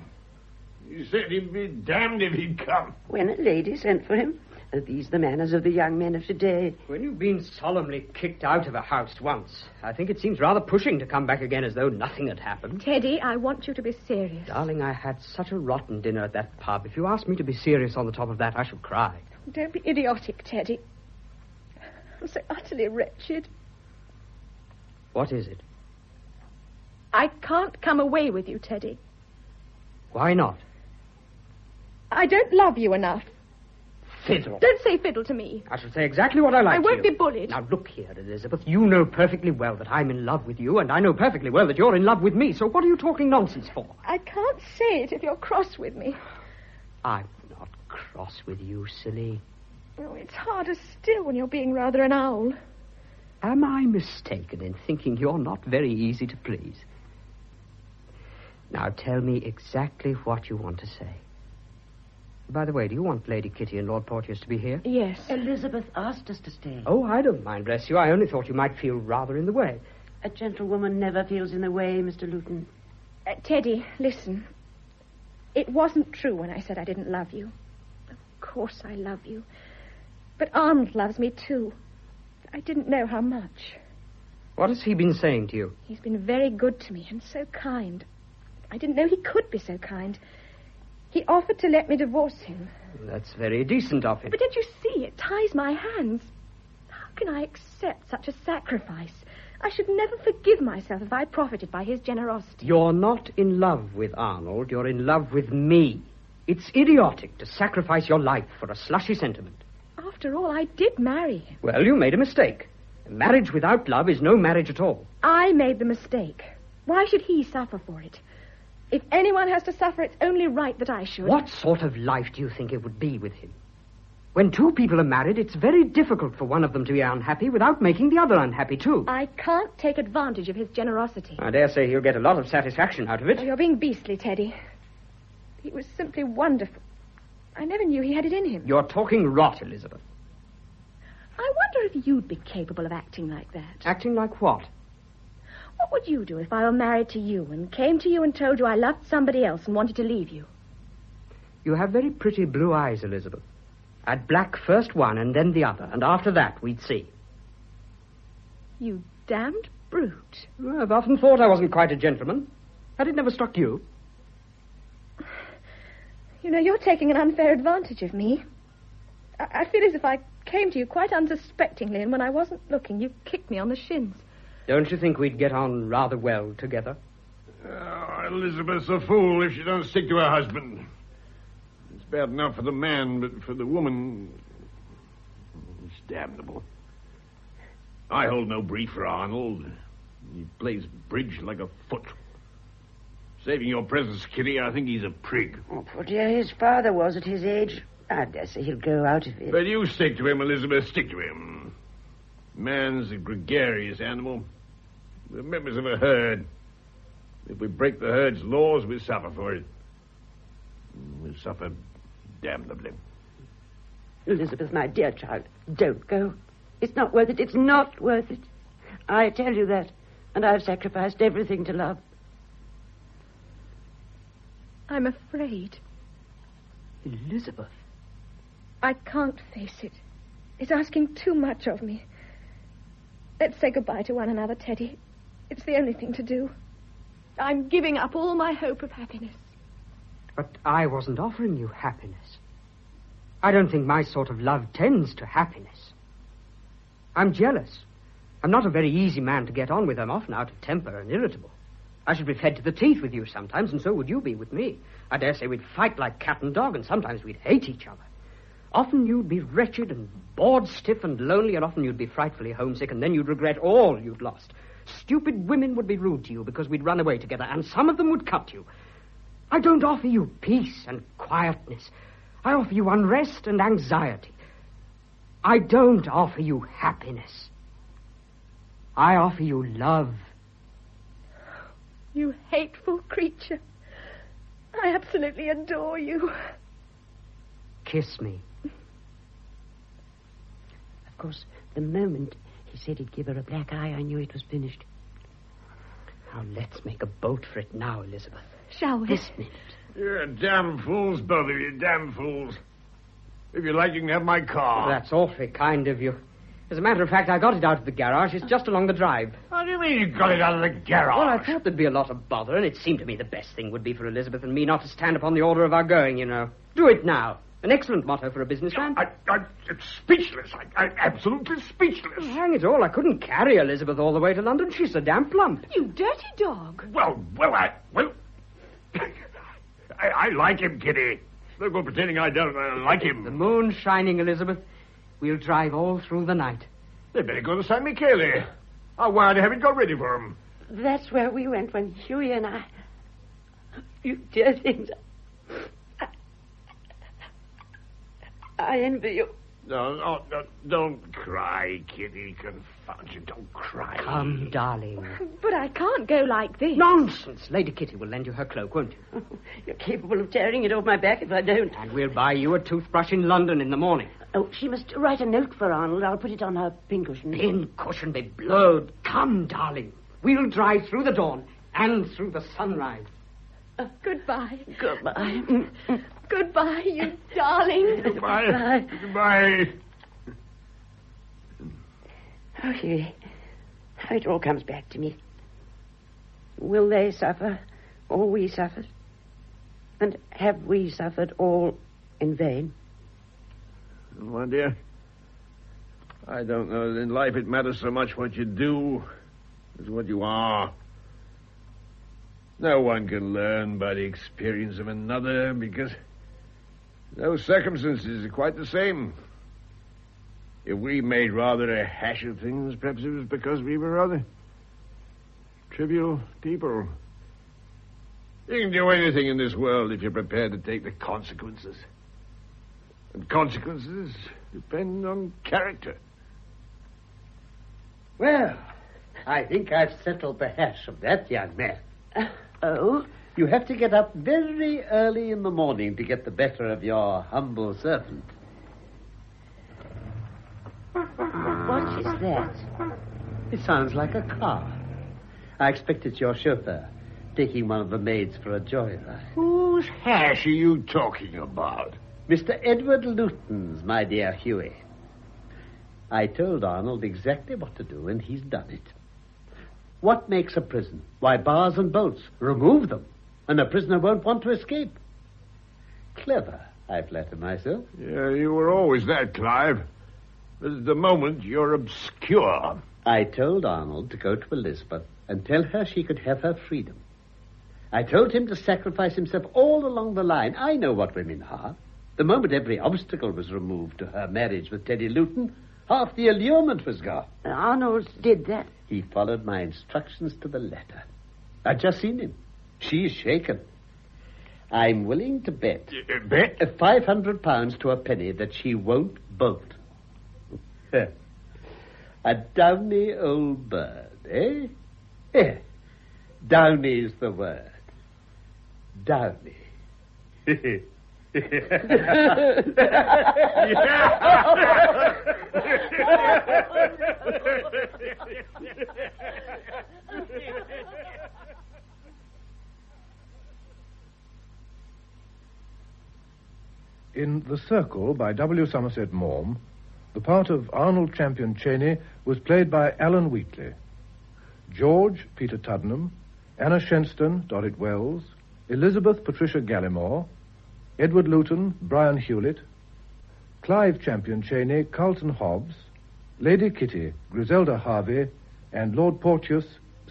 He said he'd be damned if he'd come.
When a lady sent for him. Are these the manners of the young men of today?
When you've been solemnly kicked out of a house once, I think it seems rather pushing to come back again as though nothing had happened.
Teddie, I want you to be serious.
Darling, I had such a rotten dinner at that pub. If you ask me to be serious on the top of that, I shall cry.
Don't be idiotic, Teddie. I'm so utterly wretched.
What is it?
I can't come away with you, Teddie.
Why not?
I don't love you enough.
Fiddle.
Don't say fiddle to me.
I shall say exactly what I like.
I won't
to you.
be bullied.
Now, look here, Elizabeth. You know perfectly well that I'm in love with you, and I know perfectly well that you're in love with me, so what are you talking nonsense for?
I can't say it if you're cross with me.
I'm not cross with you, silly.
Oh, it's harder still when you're being rather an owl.
Am I mistaken in thinking you're not very easy to please? Now, tell me exactly what you want to say. By the way, do you want Lady Kitty and Lord Porteous to be here?
Yes.
Elizabeth asked us to stay.
Oh, I don't mind, bless you. I only thought you might feel rather in the way.
A gentlewoman never feels in the way, Mr. Luton.
Teddie, listen. It wasn't true when I said I didn't love you. Of course I love you. But Arnold loves me, too. I didn't know how much.
What has he been saying to you?
He's been very good to me and so kind. I didn't know he could be so kind. He offered to let me divorce him.
That's very decent of him.
But don't you see? It ties my hands. How can I accept such a sacrifice? I should never forgive myself if I profited by his generosity.
You're not in love with Arnold. You're in love with me. It's idiotic to sacrifice your life for a slushy sentiment.
After all, I did marry him.
Well, you made a mistake. A marriage without love is no marriage at all.
I made the mistake. Why should he suffer for it? If anyone has to suffer, it's only right that I should.
What sort of life do you think it would be with him? When two people are married, it's very difficult for one of them to be unhappy without making the other unhappy, too.
I can't take advantage of his generosity.
I dare say he'll get a lot of satisfaction out of it.
Oh, you're being beastly, Teddie. He was simply wonderful. I never knew he had it in him.
You're talking rot, Elizabeth.
I wonder if you'd be capable of acting like that.
Acting like what?
What would you do if I were married to you and came to you and told you I loved somebody else and wanted to leave you?
You have very pretty blue eyes, Elizabeth. I'd black first one and then the other, and after that we'd see.
You damned brute.
Well, I've often thought I wasn't quite a gentleman. Had it never struck you?
You know, you're taking an unfair advantage of me. I feel as if I came to you quite unsuspectingly, and when I wasn't looking, you kicked me on the shins.
Don't you think we'd get on rather well together?
Oh, Elizabeth's a fool if she don't stick to her husband. It's bad enough for the man, but for the woman, it's damnable. I hold no brief for Arnold. He plays bridge like a foot. Saving your presence, Kitty, I think he's a prig.
Oh, poor dear, his father was at his age. I dare say he'll grow out of it.
But you stick to him, Elizabeth, stick to him. Man's a gregarious animal. We're members of a herd. If we break the herd's laws, we suffer for it. We suffer damnably.
Elizabeth, my dear child, don't go. It's not worth it. It's not worth it. I tell you that. And I've sacrificed everything to love.
I'm afraid.
Elizabeth.
I can't face it. It's asking too much of me. Let's say goodbye to one another, Teddie. It's the only thing to do. I'm giving up all my hope of happiness.
But I wasn't offering you happiness. I don't think my sort of love tends to happiness. I'm jealous. I'm not a very easy man to get on with. I'm often out of temper and irritable. I should be fed to the teeth with you sometimes, and so would you be with me. I dare say we'd fight like cat and dog, and sometimes we'd hate each other. Often you'd be wretched and bored stiff and lonely, and often you'd be frightfully homesick, and then you'd regret all you'd lost. Stupid women would be rude to you because we'd run away together, and some of them would cut you. I don't offer you peace and quietness. I offer you unrest and anxiety. I don't offer you happiness. I offer you love.
You hateful creature. I absolutely adore you.
Kiss me.
Of course, the moment he said he'd give her a black eye, I knew it was finished.
Now, let's make a boat for it now, Elizabeth.
Shall we?
This minute.
You're damn fools, both of you, damn fools. If you like, you can have my car.
That's awfully kind of you. As a matter of fact, I got it out of the garage. It's just along the drive.
How do you mean you got it out of the garage?
Well, I thought there'd be a lot of bother, and it seemed to me the best thing would be for Elizabeth and me not to stand upon the order of our going, you know. Do it now. An excellent motto for a businessman.
I'm speechless. I'm absolutely speechless.
Well, hang it all, I couldn't carry Elizabeth all the way to London. She's so damn plump.
You dirty dog.
Well, I like him, Kitty. No good pretending I don't like him.
The moon's shining, Elizabeth. We'll drive all through the night.
They better go to San Michele. I'll wire to have it got ready for him.
That's where we went when Hughie and I... You dear things. I envy you.
No, don't cry, Kitty. Confound you, don't cry.
Come, darling.
But I can't go like this.
Nonsense. Lady Kitty will lend you her cloak, won't you?
You're capable of tearing it off my back if I don't.
And we'll buy you a toothbrush in London in the morning.
Oh, she must write a note for Arnold. I'll put it on her pincushion.
Pincushion be blowed. Come, darling. We'll drive through the dawn and through the sunrise.
Goodbye.
Goodbye.
Goodbye, you darling.
Goodbye. Goodbye.
Oh, Hughie, how it all comes back to me. Will they suffer, or we suffered? And have we suffered all in vain?
My dear, I don't know that in life it matters so much what you do as what you are. No one can learn by the experience of another because those circumstances are quite the same. If we made rather a hash of things, perhaps it was because we were rather trivial people. You can do anything in this world if you're prepared to take the consequences. And consequences depend on character.
Well, I think I've settled the hash of that, young man.
Oh?
You have to get up very early in the morning to get the better of your humble servant.
What is that?
It sounds like a car. I expect it's your chauffeur taking one of the maids for a joyride.
Whose hash are you talking about?
Mr. Edward Luton's, my dear Hughie. I told Arnold exactly what to do, and he's done it. What makes a prison? Why, bars and bolts. Remove them, and a prisoner won't want to escape. Clever, I flatter myself.
Yeah, you were always that, Clive. But at the moment, you're obscure.
I told Arnold to go to Elizabeth and tell her she could have her freedom. I told him to sacrifice himself all along the line. I know what women are. The moment every obstacle was removed to her marriage with Teddie Luton, half the allurement was gone.
Arnold did that.
He followed my instructions to the letter. I've just seen him. She's shaken. I'm willing to bet.
Bet?
£500 to a penny that she won't bolt. A downy old bird, eh? Eh. Downy's the word. Downy.
In The Circle by W. Somerset Maugham, the part of Arnold Champion Cheney was played by Alan Wheatley. George, Peter Tuddenham, Anna Shenstone, Dorrit Wells, Elizabeth Patricia Gallimore, Edward Luton, Brian Hewlett, Clive Champion Cheney, Carlton Hobbs, Lady Kitty, Griselda Harvey, and Lord Porteous,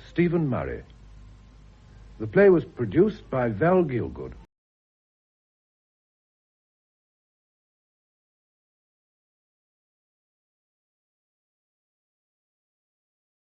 Stephen Murray. The play was produced by Val Gielgud.